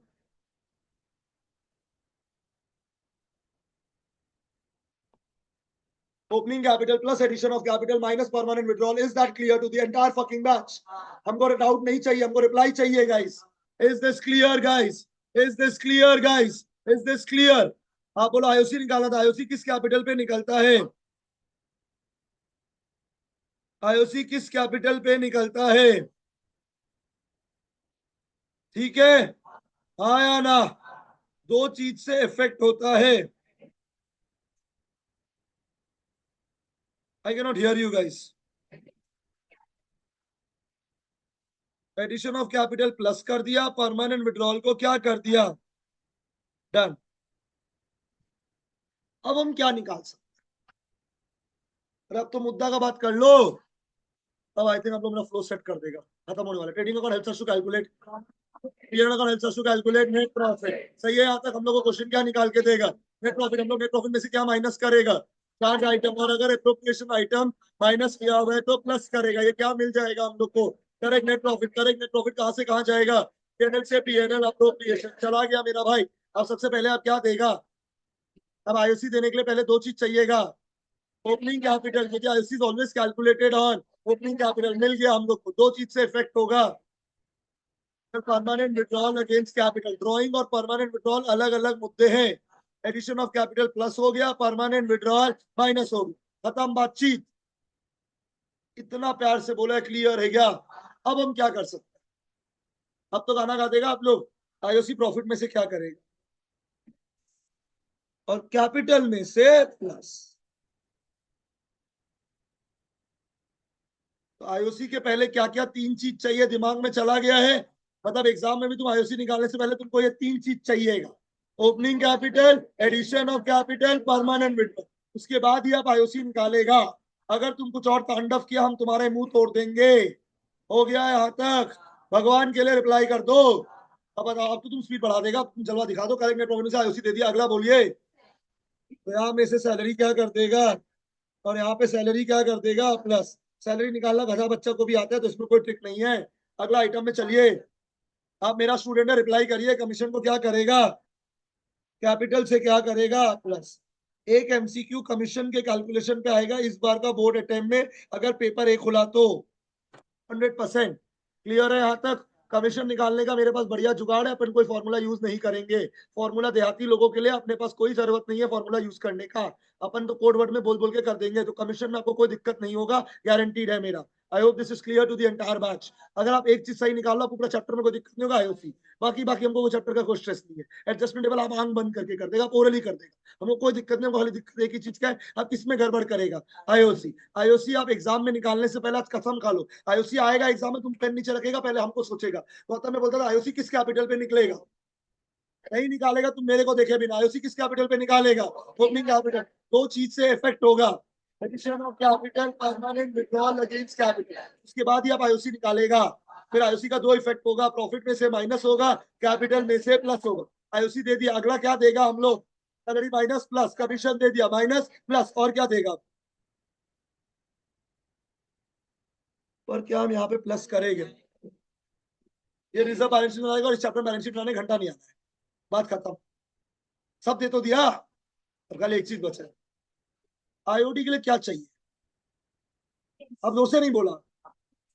opening capital plus addition of capital minus permanent withdrawal. Is that clear to the entire fucking batch? हमको डाउट नहीं चाहिए, हमको रिप्लाई चाहिए guys. Is this clear guys? Is this clear guys? Is this clear? आप बोलो IOC निकाला था, IOC किस कैपिटल पे निकलता है? आईओसी किस कैपिटल पे निकलता है? ठीक है, हाँ या ना? दो चीज से इफेक्ट होता है। I can not hear you guys. Addition of capital plus कर दिया, परमानेंट विड्रॉल को क्या कर दिया? डन। अब हम क्या निकाल सकते हैं? अब तो मुद्दा का बात कर लो। अब आई थिंक हम लोग मेरा फ्लो सेट कर देगा। खत्म होने वाला। Trading account helps us to calculate, period account helps us to calculate net profit. सही है, यहाँ तक हम लोग को क्वेश्चन क्या निकाल के देगा? Net profit. हम लोग नेट प्रॉफिट में से क्या माइनस करेगा? Charge item. और अगर एप्रोप्रिएशन आइटम माइनस किया हुआ है तो प्लस करेगा। ये क्या मिल जाएगा हम लोग को? Correct net profit. Correct net profit कहाँ से कहाँ जाएगा? पीएनएल से पीएनएल। अप्रोप्रिएशन चला गया मेरा भाई। अब सबसे पहले आप क्या देगा? अब आईओसी देने के लिए पहले दो चीज चाहिएगा। ओपनिंग कैपिटल, क्योंकि IOC is always calculated on opening capital. मिल गया हम लोग को। दो चीज से इफेक्ट होगा। Permanent withdrawal against capital. Drawing और परमानेंट विड्रॉल अलग अलग मुद्दे हैं। एडिशन ऑफ कैपिटल प्लस हो गया, परमानेंट विड्रॉल माइनस हो गया। खत्म बातचीत। इतना प्यार से बोला, क्लियर है क्या? अब हम क्या कर सकते हैं? अब तो गाना गा देगा आप लोग। आईओसी प्रॉफिट में से क्या करेगा? और कैपिटल में से प्लस। तो आईओसी के पहले क्या क्या तीन चीज चाहिए? दिमाग में चला गया है? मतलब एग्जाम में भी तुम आईओसी निकालने से पहले तुमको ये तीन चीज चाहिएगा। Opening capital, addition of capital, permanent withdrawal. उसके बाद ही आप आईओसी निकालेगा। अगर तुम कुछ और तांडव किया हम तुम्हारे मुंह तोड़ देंगे। हो गया यहाँ तक? भगवान के लिए रिप्लाई कर दो। अब बताओ। अब तो तुम स्पीड बढ़ा देगा, तुम जलवा दिखा दो। करेक्ट नेट प्रॉफिट से आईओसी दे दिया, अगला बोलिए। तो यहाँ में से सैलरी क्या कर देगा? और यहाँ पे सैलरी क्या कर देगा? प्लस। सैलरी निकालना गधा बच्चा को भी आता है, तो इसमें कोई ट्रिक नहीं है। अगला आइटम में चलिए। आप मेरा स्टूडेंट है, रिप्लाई करिए। कमीशन को क्या करेगा? कैपिटल से क्या करेगा? प्लस। एक एमसीक्यू कमीशन के कैलकुलेशन पे आएगा इस बार का बोर्ड अटेम्प्ट में, अगर पेपर एक खुला तो। 100% क्लियर है यहाँ तक? कमीशन निकालने का मेरे पास बढ़िया जुगाड़ है। अपन कोई फॉर्मूला यूज नहीं करेंगे। फॉर्मूला देहाती लोगों के लिए, अपने पास कोई जरूरत नहीं है फॉर्मूला यूज करने का। अपन तो कोड वर्ड में बोल बोल के कर देंगे। तो कमीशन में आपको कोई दिक्कत नहीं होगा, गारंटीड है मेरा। I hope this is clear to the entire batch. अगर आप एक चीज सही निकाल लो, आपको पूरा चैप्टर में कोई दिक्कत नहीं होगा आईओसी। बाकी बाकी हमको वो चैप्टर का कोई स्ट्रेस नहीं है। एडजस्टमेंट टेबल आप आंख बंद करके कर देगा, आप ओरली कर देगा। हमको कोई दिक्कत नहीं होगा। खाली दिक्कत एक ही चीज का है, आप किसमें गड़बड़ करेगा? आईओसी। आईओसी आप एग्जाम में निकालने से पहले आज कसम खा लो, आईओसी आएगा एग्जाम में, तुम पेन नीचे रखेगा पहले हमको सोचेगा। गौतम में बोलता था आईओसी किस कैपिटल पे निकलेगा? नहीं निकालेगा, तुम मेरे को देखे बिना। आईओसी किस कैपिटल पे निकालेगा? Opening capital. दो चीज से इफेक्ट होगा। Addition of capital, permanent withdrawal against capital. उसके बाद ही आप आईओसी निकालेगा। फिर आईओसी का दो इफेक्ट होगा, प्रॉफिट में से माइनस होगा, कैपिटल में से प्लस होगा। आईओसी दे दिया, अगला क्या देगा हम लोग? Salary minus plus. कमीशन दे दिया, माइनस प्लस। और क्या देगा? और क्या हम यहाँ पे प्लस करेंगे? ये रिजर्व बैलेंस शीट बनाएगा और इस चैप्टर बैलेंस शीट बनाने घंटा नहीं आता है। बात खत्म। सब दे तो दिया। अब कल एक चीज बचा है। आईओडी के लिए क्या चाहिए? अब दो से नहीं बोला।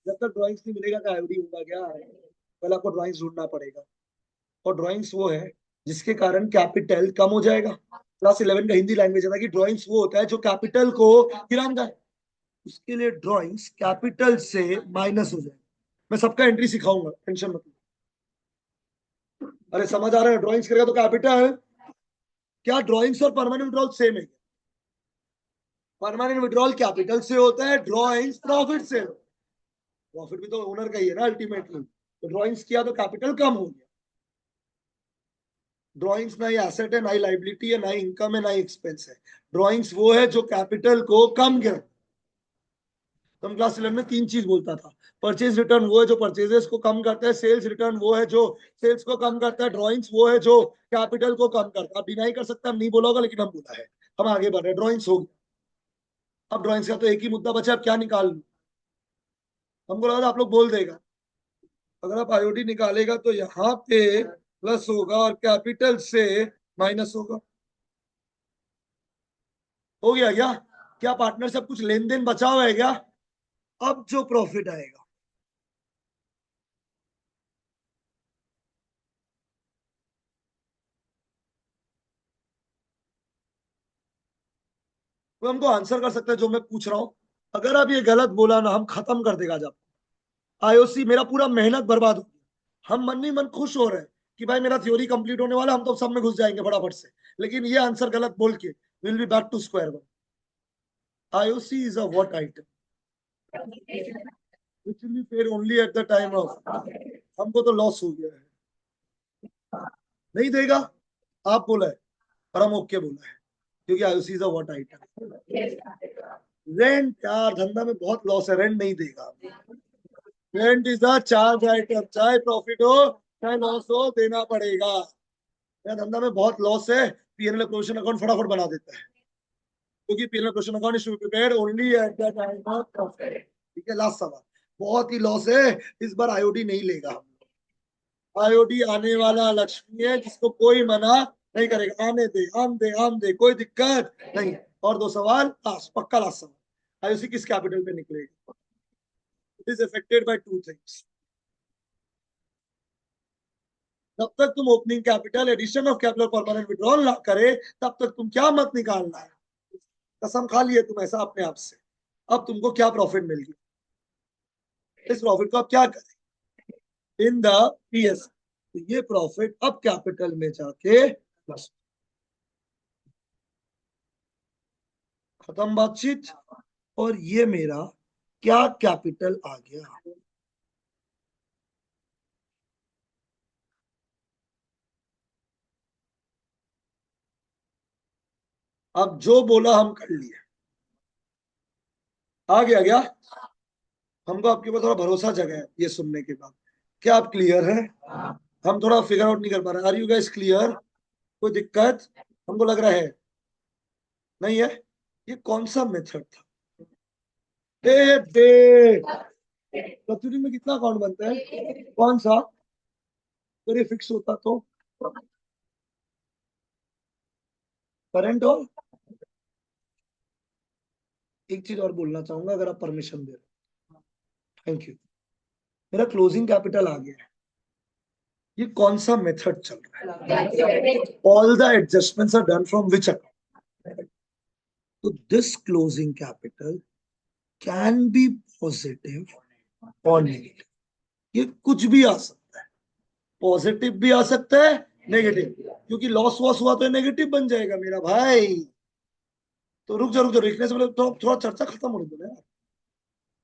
जब तक ड्राइंग्स नहीं मिलेगा तो आईओडी होगा क्या? पहले आपको ड्राइंग्स ढूंढना पड़ेगा। और ड्राइंग्स वो है जिसके कारण कैपिटल कम हो जाएगा। क्लास 11 का हिंदी लैंग्वेज है कि ड्राइंग्स वो होता है जो कैपिटल को गिराता है। उसके लिए ड्राइंग्स कैपिटल से माइनस हो जाए। मैं सबका एंट्री सिखाऊंगा, टेंशन मत लो। अरे समझ आ रहा है? ड्राइंग्स करेगा तो कैपिटल। क्या ड्राइंग्स और परमानेंट विड्रॉल सेम है? परमानेंट विड्रॉल कैपिटल से होता है, ड्राइंग्स प्रॉफिट से। प्रॉफिट भी तो ओनर का ही है ना अल्टीमेटली। तो ड्राइंग्स किया तो कैपिटल कम हो गया। ड्राइंग्स ना ही एसेट है, ना ही लाइबिलिटी है, ना ही इनकम है, ना ही एक्सपेंस है। ड्राइंग्स वो है जो कैपिटल को कम कर। तो हम क्लास 11 में तीन चीज बोलता था। परचेज रिटर्न वो है जो परचेजेस को कम करता है। सेल्स रिटर्न वो है जो सेल्स को कम करता है। ड्राइंग्स वो है जो कैपिटल को कम करता है। आप डिनाई कर सकते हैं, हम नहीं बोला होगा, लेकिन हम बोला है। हम आगे बढ़ रहे हैं। ड्राइंग्स होगी। अब ड्राइंग्स का तो एक ही मुद्दा बचा, अब क्या निकाल लूं? हमको लगा था आप लोग बोल देगा। अगर आप आईओडी निकालेगा तो यहाँ पे प्लस होगा और कैपिटल से माइनस होगा। हो गया क्या? क्या पार्टनर सब कुछ लेन देन बचा हुआ है क्या? अब जो प्रॉफिट आएगा वो हमको आंसर कर सकते हैं जो मैं पूछ रहा हूं। अगर आप ये गलत बोला ना, हम खत्म कर देगा जब। आईओसी मेरा पूरा मेहनत बर्बाद हो गया। हम मन ही मन खुश हो रहे हैं कि भाई मेरा थ्योरी कंप्लीट होने वाला, हम तो सब में घुस जाएंगे फटाफट से। लेकिन ये आंसर गलत बोल के will be back to square one. IOC is a what item which will be paid only at the time of। हमको तो लॉस हो गया है। नहीं देगा। आप बोला है और हम ओके बोला है। क्योंकि IOC is a what item. Rent यार धंधा में बहुत लॉस है, रेंट नहीं देगा। Rent is a charge item, चाहे प्रॉफिट हो चाहे लॉस हो देना पड़ेगा। मेरा धंधा में बहुत लॉस है, पीएनएल प्रोविजन अकाउंट फटाफट बना देता है, क्योंकि PNL provision account is prepared only at the time of profit. ठीक है, लास्ट सवाल, बहुत ही लॉस है, इस बार आईओडी नहीं लेगा हम। आईओडी आने वाला लक्ष्मी है, जिसको कोई मना नहीं करेगा, आने दे आम दे आम दे, कोई दिक्कत नहीं। और दो सवाल लास्ट, पक्का लास्ट सवाल, आईओसी किस कैपिटल पे निकलेगा? It is affected by two things. तब तक तुम opening capital, addition of capital, permanent withdrawal ना करे, तब तक तुम क्या मत निकालना है। कसम खा लिए तुम ऐसा अपने आप से। अब तुमको क्या प्रॉफिट मिल गया, इस प्रॉफिट को आप क्या करें इन द पीएस। तो ये प्रॉफिट अब कैपिटल में जाके बस खत्म बातचीत। और ये मेरा क्या कैपिटल आ गया। अब जो बोला हम कर लिए, आ गया क्या? हमको आपके ऊपर थोड़ा भरोसा जगा है ये सुनने के बाद। क्या आप क्लियर है? हम थोड़ा फिगर आउट नहीं कर पा रहे। Are you guys clear? कोई दिक्कत? हमको लग रहा है नहीं है। ये कौन सा मेथड था? बे बे कचौरी में कितना अकाउंट बनता है? कौन सा? अगर ये फिक्स होता तो करंट हो। एक चीज और बोलना चाहूंगा अगर आप परमिशन दे रहे। Thank you. मेरा क्लोजिंग कैपिटल आ गया है। ये कौन सा मेथड चल रहा है? All the adjustments are done from which account? तो this closing capital can be positive और नेगेटिव। ये कुछ भी आ सकता है, पॉजिटिव भी आ सकता है, नेगेटिव, क्योंकि लॉस वॉस हुआ तो नेगेटिव बन जाएगा मेरा भाई। तो रुक जा लिखने से पहले थोड़ा चर्चा खत्म होने दो यार।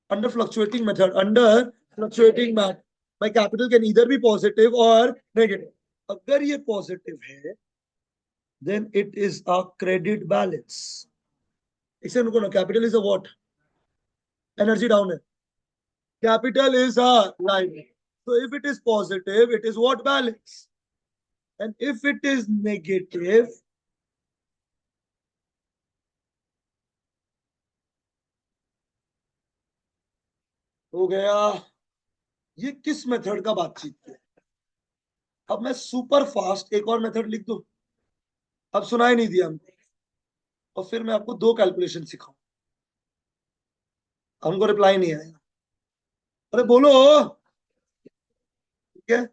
Under fluctuating method, under fluctuating math, my capital can either be positive और नेगेटिव। अगर ये पॉजिटिव है then it is a credit balance. इसे रुको ना, capital is a what? Energy down है। Capital is a line, so if it is positive it is what? Balance. And if it is negative, हो गया। ये किस method का बातचीत है? अब मैं सुपर फास्ट एक और मेथड लिख दूं, अब सुनाई नहीं दिया हमको, और फिर मैं आपको दो कैलकुलेशन सिखाऊं, हमको रिप्लाई नहीं आया। अरे बोलो। ठीक है,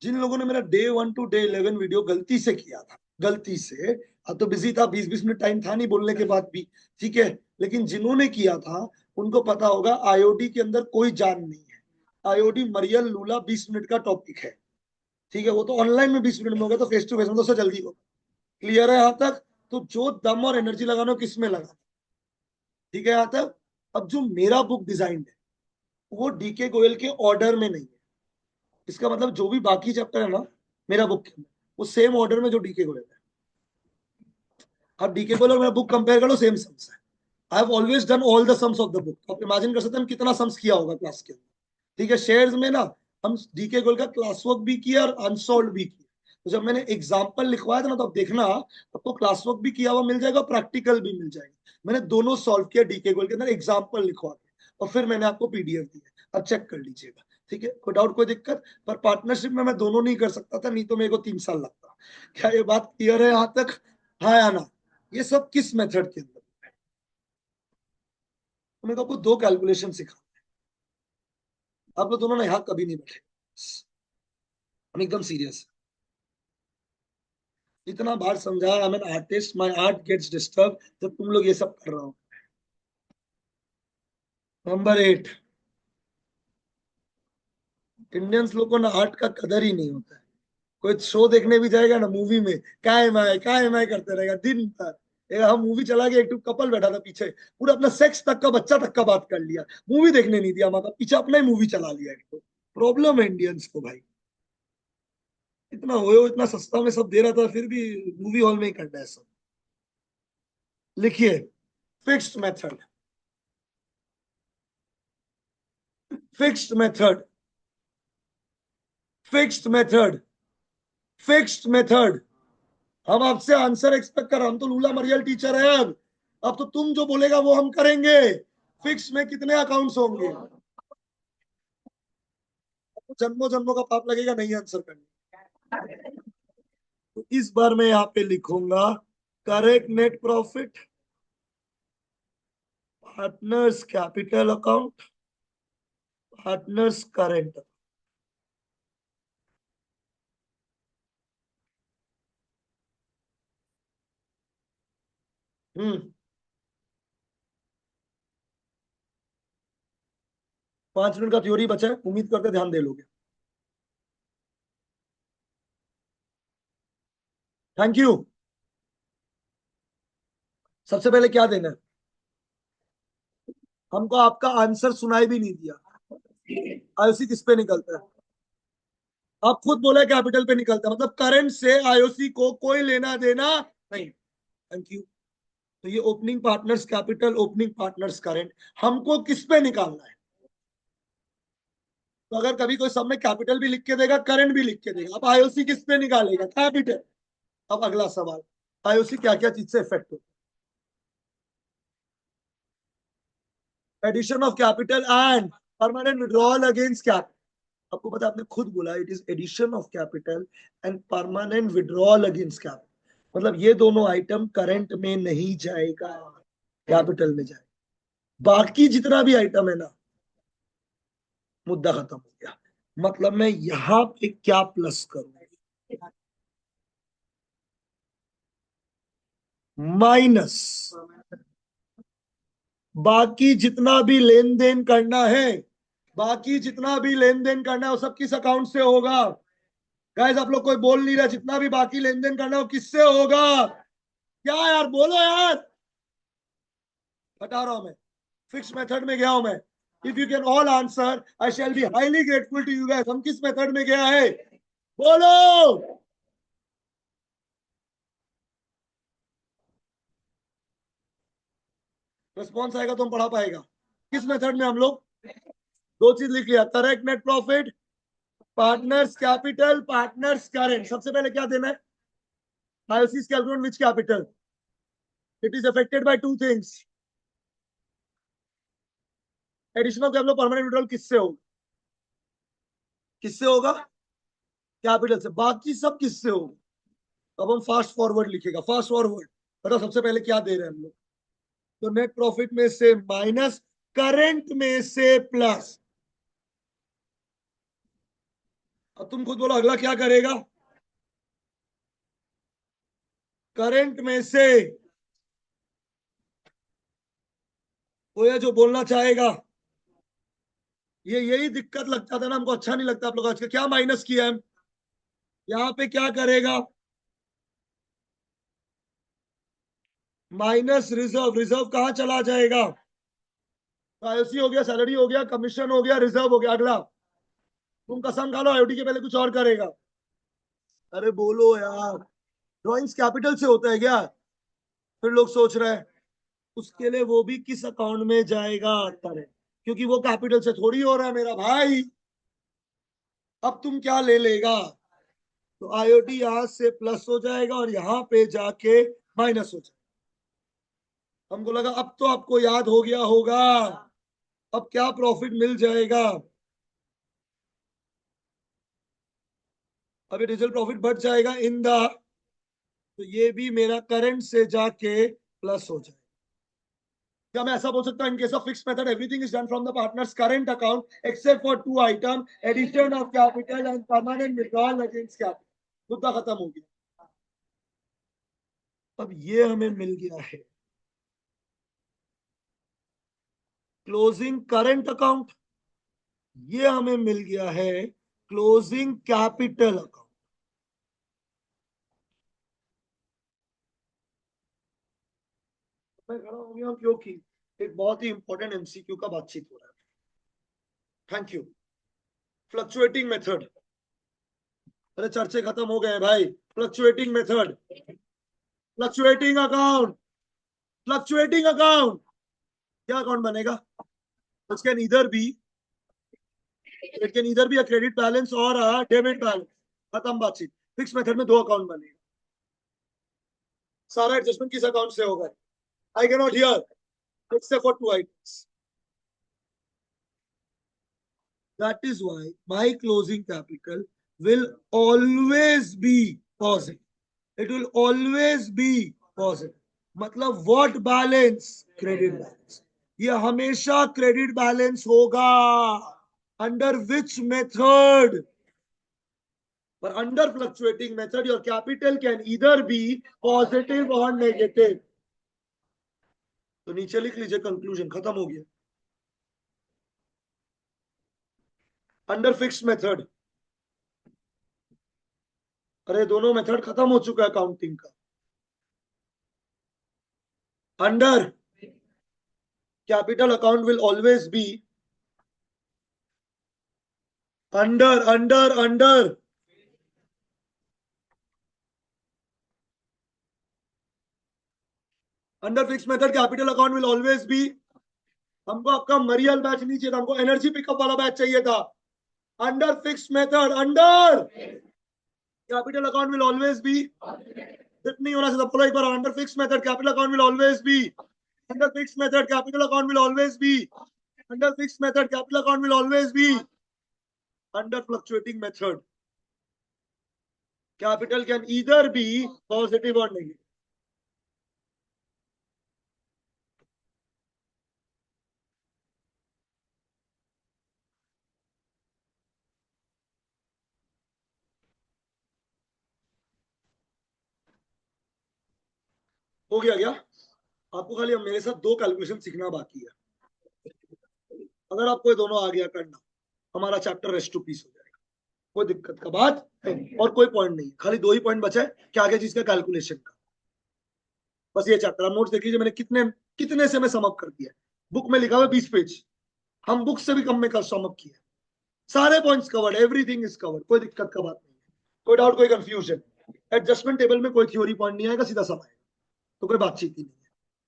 जिन लोगों ने मेरा डे 1 टू डे 11 वीडियो गलती से किया था, गलती से, अब तो बिजी था, 20-20 मिनट टाइम था नहीं बोलने के बाद भी, ठीक है, लेकिन जिन्होंने किया था उनको पता होगा आईओडी के अंदर कोई जान नहीं है। आईओडी मरियल लूला 20 मिनट का टॉपिक है। ठीक है, वो तो ऑनलाइन में 20 मिनट में होगा, तो फेस टू फेस में तो उससे जल्दी होगा। क्लियर है यहाँ तक? तो जो दम और एनर्जी लगाना हो किस में लगा। ठीक है यहाँ तक? अब जो मेरा बुक डिजाइन है वो डीके गोयल के ऑर्डर में नहीं है। इसका मतलब जो भी बाकी चैप्टर है ना मेरा बुक के अंदर, वो सेम ऑर्डर में जो डीके गोयल है। अब डीके गोयल और मेरा बुक कंपेयर करो, सेम सम्स है। I have always done all the sums of the book. आप इमेजिन कर सकते हैं हम कितना सम्स किया होगा क्लास के अंदर। ठीक है, शेयर्स में ना हम डीके गोयल का क्लास वर्क भी किया और अनसॉल्व भी किया। तो जब मैंने एग्जाम्पल लिखवाया था ना, तो आप देखना आपको क्लास वर्क भी किया हुआ मिल जाएगा, प्रैक्टिकल भी मिल जाएगा। मैंने दोनों सॉल्व किया डीके गोयल के अंदर एग्जाम्पल लिखवा के, और फिर मैंने आपको पीडीएफ दिया, अब चेक कर लीजिएगा। ठीक है, कोई डाउट कोई दिक्कत? पर पार्टनरशिप में मैं दोनों नहीं कर सकता था, नहीं तो मेरे को 3 साल लगता। क्या ये बात क्लियर है यहाँ तक? हाँ या ना? ये सब किस मेथड के अंदर? तो मेरे को आपको दो कैलकुलेशन सिखा। आप लोग दोनों ने यहाँ कभी नहीं बैठे, हम एकदम सीरियस। इतना बार समझाया, I am an artist, my art gets disturb जब तुम लोग ये सब कर रहे हो। नंबर 8, इंडियंस लोग को ना आर्ट का कदर ही नहीं होता है। कोई शो देखने भी जाएगा ना, मूवी में काय मैं करते रहेगा दिन भर। एक हम मूवी चला गया, एक कपल बैठा था पीछे, पूरा अपना सेक्स तक का, बच्चा तक का बात कर लिया, मूवी देखने नहीं दिया, माता पीछे अपना ही मूवी चला लिया। एक प्रॉब्लम है इंडियंस को भाई। इतना हो इतना सस्ता में सब दे रहा था, फिर भी मूवी हॉल में ही करना है सब। लिखिए fixed method, fixed method, fixed method, fixed method. हम आपसे आंसर एक्सपेक्ट कर रहे हैं, हम तो लूला मरियल टीचर है। अब तो तुम जो बोलेगा वो हम करेंगे। फिक्स में कितने अकाउंट्स होंगे? तो जन्मों जन्मों का पाप लगेगा नहीं आंसर करने। तो इस बार मैं यहाँ पे लिखूंगा correct net profit, partners capital account, partners current. हम्म 5 मिनट का थ्योरी बचा है, उम्मीद करते ध्यान दे लोगे। Thank you. सबसे पहले क्या देना है? हमको आपका आंसर सुनाई भी नहीं दिया। आईओसी किस पे निकलता है? आप खुद बोले कैपिटल पे निकलता है, मतलब करंट से आईओसी को कोई लेना देना नहीं। Thank you. तो ये opening partners capital, opening partners current, हमको किस पे निकालना है? तो अगर कभी कोई सब में कैपिटल भी लिख के देगा, करंट भी लिख के देगा, अब आईओसी किस पे निकालेगा? कैपिटल। अब अगला सवाल, आईओसी क्या क्या चीज से इफेक्ट होता है? Addition of capital and permanent withdrawal against capital. आपको पता है, आपने खुद बोला it is addition of capital and permanent withdrawal against capital, मतलब ये दोनों आइटम करंट में नहीं जाएगा, कैपिटल में जाएगा। बाकी जितना भी आइटम है ना, मुद्दा खत्म हो गया। मतलब मैं यहां पे क्या प्लस करूं? माइनस बाकी जितना भी लेन देन करना है, बाकी जितना भी लेन देन करना है वो सब किस अकाउंट से होगा? गाइस आप लोग कोई बोल नहीं रहा, जितना भी बाकी लेन देन करना है वो किससे होगा? क्या यार बोलो यार। बता रहा हूं मैं, फिक्स मेथड में गया हूं मैं। If you can all answer I shall be highly grateful to you guys. हम किस मेथड में गया है? बोलो। रिस्पॉन्स आएगा तो हम पढ़ा पाएगा। किस मेथड में हम लोग? दो चीज लिख लिया, correct net profit, partners capital, partners current. सबसे पहले क्या देना है? IOC calculate which capital, it is affected by two things. Addition of capital permanent withdrawal किससे होगा? किससे होगा? कैपिटल से। बाकी सब किससे होगा? अब हम फास्ट फॉरवर्ड लिखेगा, फास्ट फॉरवर्ड। बताओ सबसे पहले क्या दे रहे हैं हम लोग? तो नेट प्रॉफिट में से माइनस, करंट में से प्लस। अब तुम खुद बोलो अगला क्या करेगा? करंट में से, वो ये जो बोलना चाहेगा। ये यही दिक्कत लगता था ना हमको, अच्छा नहीं लगता आप लोग आज का क्या माइनस किया है। यहाँ पे क्या करेगा? माइनस रिजर्व, रिजर्व कहाँ चला जाएगा? आईओसी हो गया, सैलरी हो गया, कमीशन हो गया, रिजर्व हो गया। अगला तुम कसम खा लो आईओटी के पहले कुछ और करेगा। अरे बोलो यार, ड्रॉइंग्स कैपिटल से होता है क्या? फिर लोग सोच रहे हैं उसके लिए वो भी किस अकाउंट में जाएगा? करे, क्योंकि वो कैपिटल से थोड़ी हो रहा है मेरा भाई। अब तुम क्या ले लेगा? तो आईओटी यहां से प्लस हो जाएगा और यहाँ पे जाके माइनस हो जाएगा। हमको लगा अब तो आपको याद हो गया होगा, अब क्या प्रॉफिट मिल जाएगा। अभी डिजिटल प्रॉफिट बढ़ जाएगा इन द, तो ये भी मेरा करंट से जाके प्लस हो जाएगा। क्या मैं ऐसा बोल सकता हूं in case of fixed method everything is done from the partners current account except for two item, addition of capital and permanent withdrawal against capital. मुद्दा खत्म हो गया। अब ये हमें मिल गया है क्लोजिंग करंट अकाउंट, ये हमें मिल गया है क्लोजिंग कैपिटल अकाउंट। मैं खड़ा हो गया क्योंकि एक बहुत ही इंपॉर्टेंट एमसीक्यू का बातचीत हो रहा है। Thank you. फ्लक्चुएटिंग मेथड, अरे चर्चे खत्म हो गए भाई। Fluctuating method, fluctuating account, fluctuating account, क्या अकाउंट बनेगा? It can either be a credit balance और अ डेबिट बैलेंस। खत्म बातचीत। फिक्स मेथड में दो अकाउंट बनेगा। सारा एडजस्टमेंट किस अकाउंट से होगा? I can not hear except for two items. That is why my closing capital will always be positive. It will always be positive. मतलब what balance? Credit balance. ये हमेशा क्रेडिट बैलेंस होगा। Under which method? But under fluctuating method, your capital can either be positive or negative. तो नीचे लिख लीजिए conclusion, खत्म हो गया। अंडर फिक्स्ड मेथड, अरे दोनों मेथड खत्म हो चुका है काउंटिंग का। Under capital account will always be under under under under fix method capital account will always B. हमको आपका मरियल बैच नहीं चाहिए था, हमको एनर्जी पिकअप वाला बैच चाहिए था। Under fix method, under capital account will always be, सिर्फ नहीं होना चाहिए। बोलो एक बार, under fix method capital account will always be, under fix method capital account will always be, under fix method capital account will always be. Under fluctuating method capital can either be positive और negative. हो गया क्या? आपको खाली अब मेरे साथ दो कैलकुलेशन सीखना बाकी है। अगर आपको ये दोनों आ गया करना, हमारा चैप्टर रेस्ट टू पीस हो जाएगा। कोई दिक्कत का बात नहीं, और कोई पॉइंट नहीं, खाली दो ही पॉइंट बचा है कि आगे चीज का कैलकुलेशन का। बस ये चैप्टर आप नोट्स देख लीजिए, मैंने कितने कितने से मैं समअप कर दिया। बुक में लिखा हुआ 20 पेज, हम बुक से भी कम में समअप किया। सारे points covered, everything is covered, कोई दिक्कत का बात नहीं है। कोई डाउट, कोई कंफ्यूजन? एडजस्टमेंट टेबल में कोई थ्योरी पॉइंट नहीं आएगा, सीधा सम आएगा, तो कोई बातचीत ही नहीं है।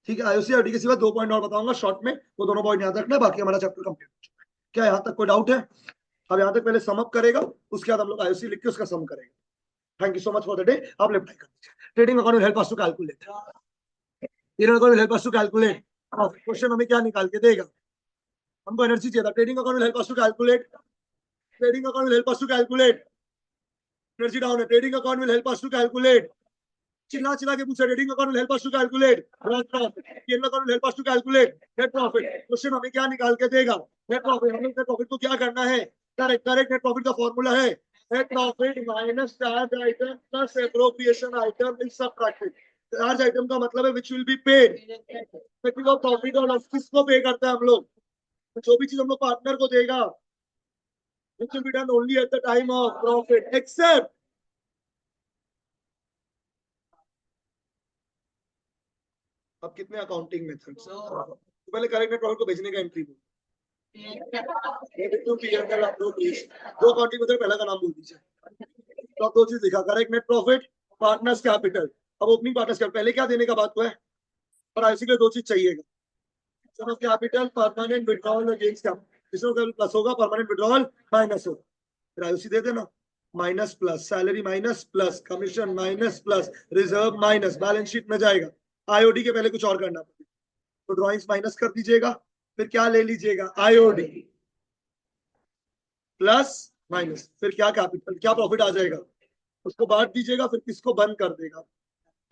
ठीक है, आईओसी आरटी के सिवा दो पॉइंट और बताऊंगा शॉर्ट में, वो दोनों पॉइंट याद रखना है, बाकी हमारा चैप्टर कंप्लीट हो चुका है। क्या यहाँ तक कोई डाउट है? अब यहाँ तक पहले समअप करेगा, उसके बाद हम लोग आईओसी लिख के उसका सम करेंगे। Thank you so much for the day. आप रिप्लाई कर दीजिए। Trading account will help us to calculate, trading account will help us to calculate. Question हमें क्या निकाल के देगा? हमको एनर्जी चाहिए था। Trading account will help us to calculate, trading account will help us to calculate. Energy down है। Trading account will help us to calculate. चिल्ला चिल्ला के पूछा, trading account will help us to calculate gross profit, PNL account will help us to calculate net profit. Question हमें क्या निकाल के देगा? Net profit. हमें नेट प्रॉफिट को क्या करना है? करेक्ट करेक्ट, नेट प्रॉफिट का फॉर्मूला है net profit minus charge item plus appropriation item is subtracted. Charge item का मतलब है which will be paid. Profit और लॉस किसको पे करता है हम लोग? जो भी चीज हम लोग पार्टनर को देगा, which will be done only at the time of profit, except अब कितने अकाउंटिंग मेथड्स? तो पहले करेक्ट नेट प्रॉफिट को भेजने का एंट्री बोल, दो अकाउंटिंग मेथड, पहला का नाम बोल दीजिए। तो अब दो चीज लिखा, correct net profit, partners capital. अब ओपनिंग पार्टनर्स कैपिटल पहले क्या देने का बात हुआ है? पर आईसी के दो चीज चाहिएगा, capital permanent withdrawal against capital. इसमें प्लस होगा, परमानेंट विड्रॉल माइनस होगा, फिर आईसी दे देना। Minus plus salary minus plus commission minus plus reserve minus balance sheet में जाएगा। आईओडी के पहले कुछ और करना पड़ेगा, तो ड्रॉइंग्स माइनस कर दीजिएगा, फिर क्या ले लीजिएगा? आईओडी प्लस माइनस, फिर क्या कैपिटल, क्या प्रॉफिट आ जाएगा उसको बांट दीजिएगा, फिर किसको बंद कर देगा?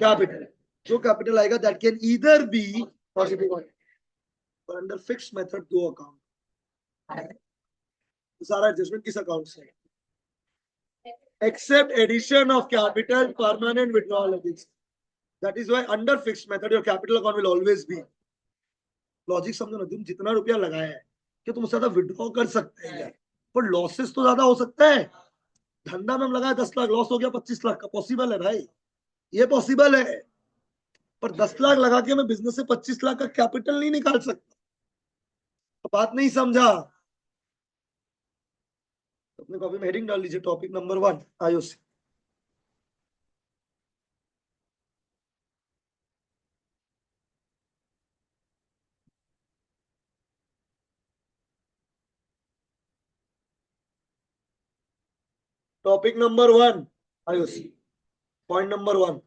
कैपिटल। जो कैपिटल आएगा that can either be positive और अंडर फिक्स्ड मेथड दो अकाउंट। सारा एडजस्टमेंट किस अकाउंट से? except addition of capital permanent withdrawal against. That is why under fixed method your capital account will always be. Logic समझो ना, तुम जितना रुपया लगाया है कि तुम उससे ज्यादा विड्रॉ कर सकते हैं, पर लॉसेस तो ज्यादा हो सकता है। धंधा में हम लगाया 10 लाख, लॉस हो गया 25 लाख का, पॉसिबल है भाई, ये पॉसिबल है। पर 10 लाख लगा के मैं बिजनेस से 25 लाख का कैपिटल नहीं निकाल सकता। तो बात नहीं समझा? अपने कॉपी में हेडिंग डाल लीजिए, topic number 1 IOC. Topic number 1 IOC, point number 1,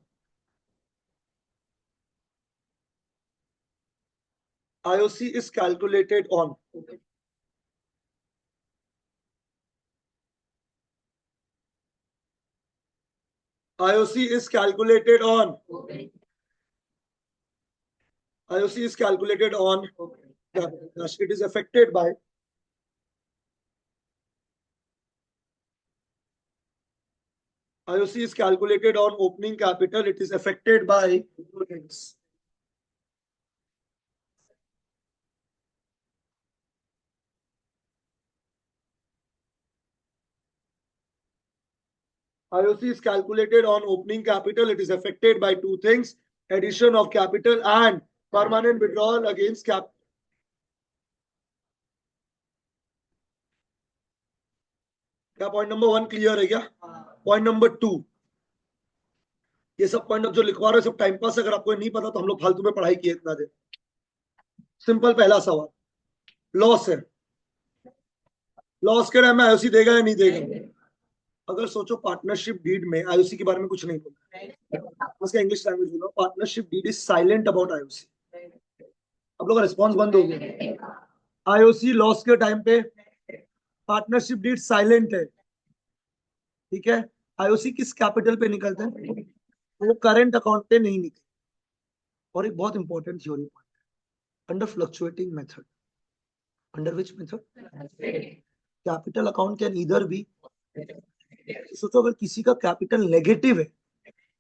IOC is calculated on IOC is calculated on IOC is calculated on it is affected by IOC is calculated on opening capital. It is affected by two things. IOC is calculated on opening capital. It is affected by two things: addition of capital and permanent withdrawal against cap. क्या point number 1 clear है क्या? Point number 2, ये सब point अब जो लिखवा रहे हो सब टाइम पास, अगर आपको नहीं पता तो हम लोग फालतू में पढ़ाई किए इतना देर। सिंपल पहला सवाल, लॉस है, लॉस के टाइम में आईओसी देगा या नहीं देगा? अगर सोचो पार्टनरशिप डीड में आईओसी के बारे में कुछ नहीं बोला, उसका इंग्लिश लैंग्वेज बोलो, partnership deed is silent about IOC. अब लोग का रिस्पॉन्स बंद हो गया। आईओसी लॉस के टाइम पे पार्टनरशिप डीड साइलेंट है, ठीक है। आईओसी किस कैपिटल पे निकलते हैं? वो करंट अकाउंट पे नहीं निकलते। और एक बहुत important theory point, under fluctuating method, under which method? Capital account can either B, सोचो अगर किसी का कैपिटल नेगेटिव है,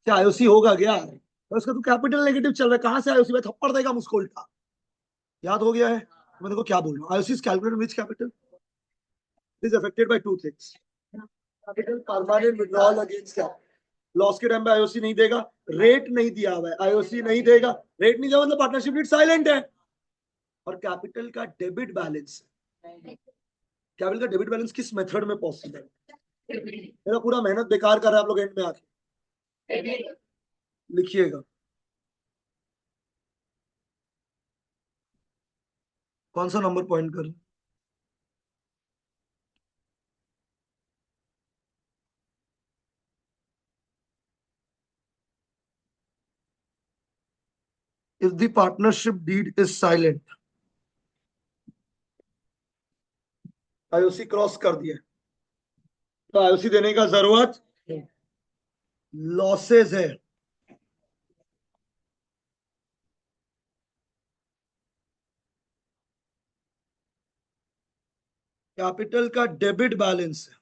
क्या आईओसी होगा क्या? तो उसका तो कैपिटल नेगेटिव चल रहा है, कहां से आईओसी में थप्पड़ देगा मुझको उल्टा। याद हो गया है मैं देखो क्या बोल रहा हूँ? IOC is calculated which capital is affected by two things: capital, permanent withdrawal against capital. Loss के टाइम पे आईओसी नहीं देगा, रेट नहीं दिया हुआ है, आईओसी नहीं देगा, रेट नहीं दिया मतलब पार्टनरशिप डीड साइलेंट है। और कैपिटल का डेबिट बैलेंस, कैपिटल का डेबिट बैलेंस किस मेथड में पॉसिबल है? मेरा पूरा मेहनत बेकार कर रहा है आप लोग एंड में आके। लिखिएगा कौन सा नंबर पॉइंट कर, if the partnership deed is silent, IOC cross कर दिया तो आईओसी देने का जरूरत, लॉसेज है, कैपिटल का डेबिट बैलेंस है,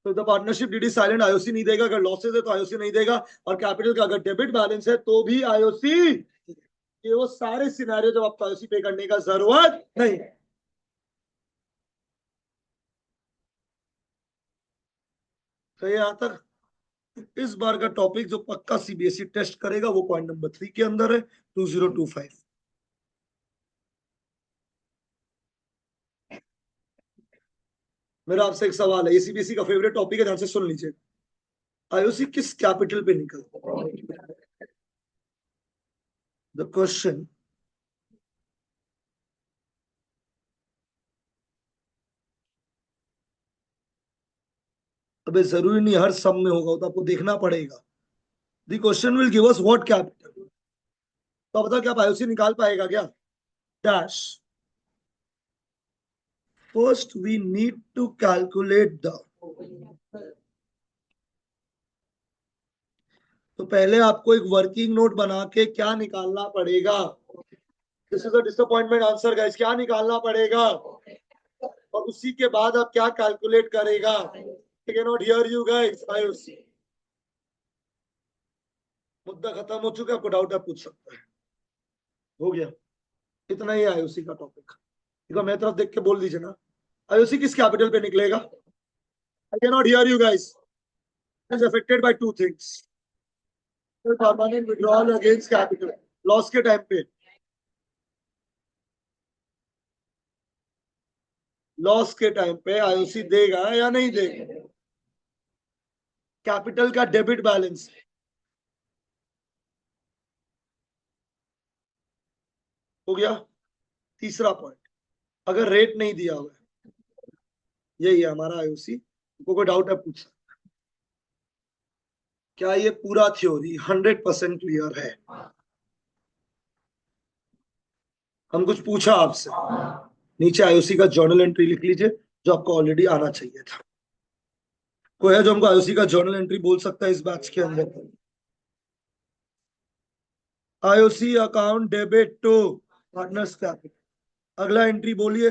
तो the partnership deed is silent, IOC नहीं देगा। अगर लॉसेज है तो आईओसी नहीं देगा, और कैपिटल का अगर डेबिट बैलेंस है तो भी आईओसी। ये वो सारे सिनेरियो जब आपको आईओसी पे करने का जरूरत नहीं है। तो यहां तक इस बार का टॉपिक जो पक्का सीबीएसई टेस्ट करेगा वो पॉइंट नंबर 3 के अंदर है, 2025। मेरा आपसे एक सवाल है, ये सीबीएसई का फेवरेट टॉपिक है, ध्यान से सुन लीजिए। आईओसी किस कैपिटल पे निकलता? द क्वेश्चन, अबे जरूरी नहीं हर सम में होगा, तो आपको देखना पड़ेगा। The question will give us what capital, तो बताओ क्या आप आईओसी निकाल पाएगा क्या? Dash, first we need to calculate the, तो पहले आपको एक वर्किंग नोट बना के क्या निकालना पड़ेगा? This is a disappointment answer guys, क्या निकालना पड़ेगा? और उसी के बाद आप क्या कैलकुलेट करेगा? आई can not hear you guys. IOC मुद्दा खत्म हो चुका है, आपको डाउट आप पूछ सकते हैं। हो गया, इतना ही आईओसी का टॉपिक। देखो मेरी तरफ देख के बोल दीजिए ना, आईओसी किस कैपिटल पे निकलेगा? आई can not hear you guys. Is affected by two things: permanent withdrawal against capital. Loss के टाइम पे, लॉस के टाइम पे आईओसी देगा या नहीं देगा? कैपिटल का डेबिट बैलेंस, हो गया। तीसरा पॉइंट, अगर रेट नहीं दिया हुआ है, यही है हमारा आईओसी। कोई डाउट है पूछ। क्या ये पूरा थ्योरी 100% क्लियर है? हम कुछ पूछा आपसे, नीचे आईओसी का जर्नल एंट्री लिख लीजिए, जो आपको ऑलरेडी आना चाहिए था। कोई है जो हमको आईओसी का जर्नल एंट्री बोल सकता है इस बैच के अंदर? IOC account debit to partners capital, अगला एंट्री बोलिए।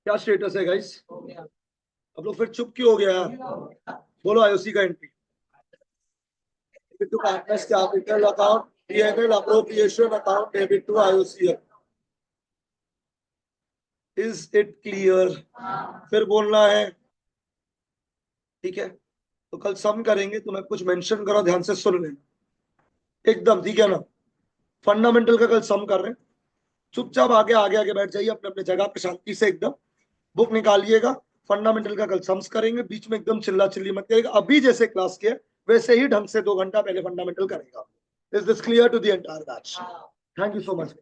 क्या स्टेटस है गाइस? अब लोग फिर चुप क्यों हो गया यार? बोलो आईओसी का entry to partners capital account, PNL appropriation account debit to IOC. Is it clear? फिर बोलना है, ठीक है? तो कल सम करेंगे तो मैं कुछ मेंशन करो, ध्यान से सुन लेना एकदम, ठीक है ना? फंडामेंटल का कल सम कर रहे हैं, चुपचाप आगे आगे आगे बैठ जाइए अपने अपने जगह पे शांति से एकदम, बुक निकालिएगा। फंडामेंटल का कल सम्स करेंगे, बीच में एकदम चिल्ला चिल्ली मत करिएगा, अभी जैसे क्लास के वैसे ही ढंग से 2 घंटा पहले फंडामेंटल करेगा। Is this clear to the entire batch? Thank you so much.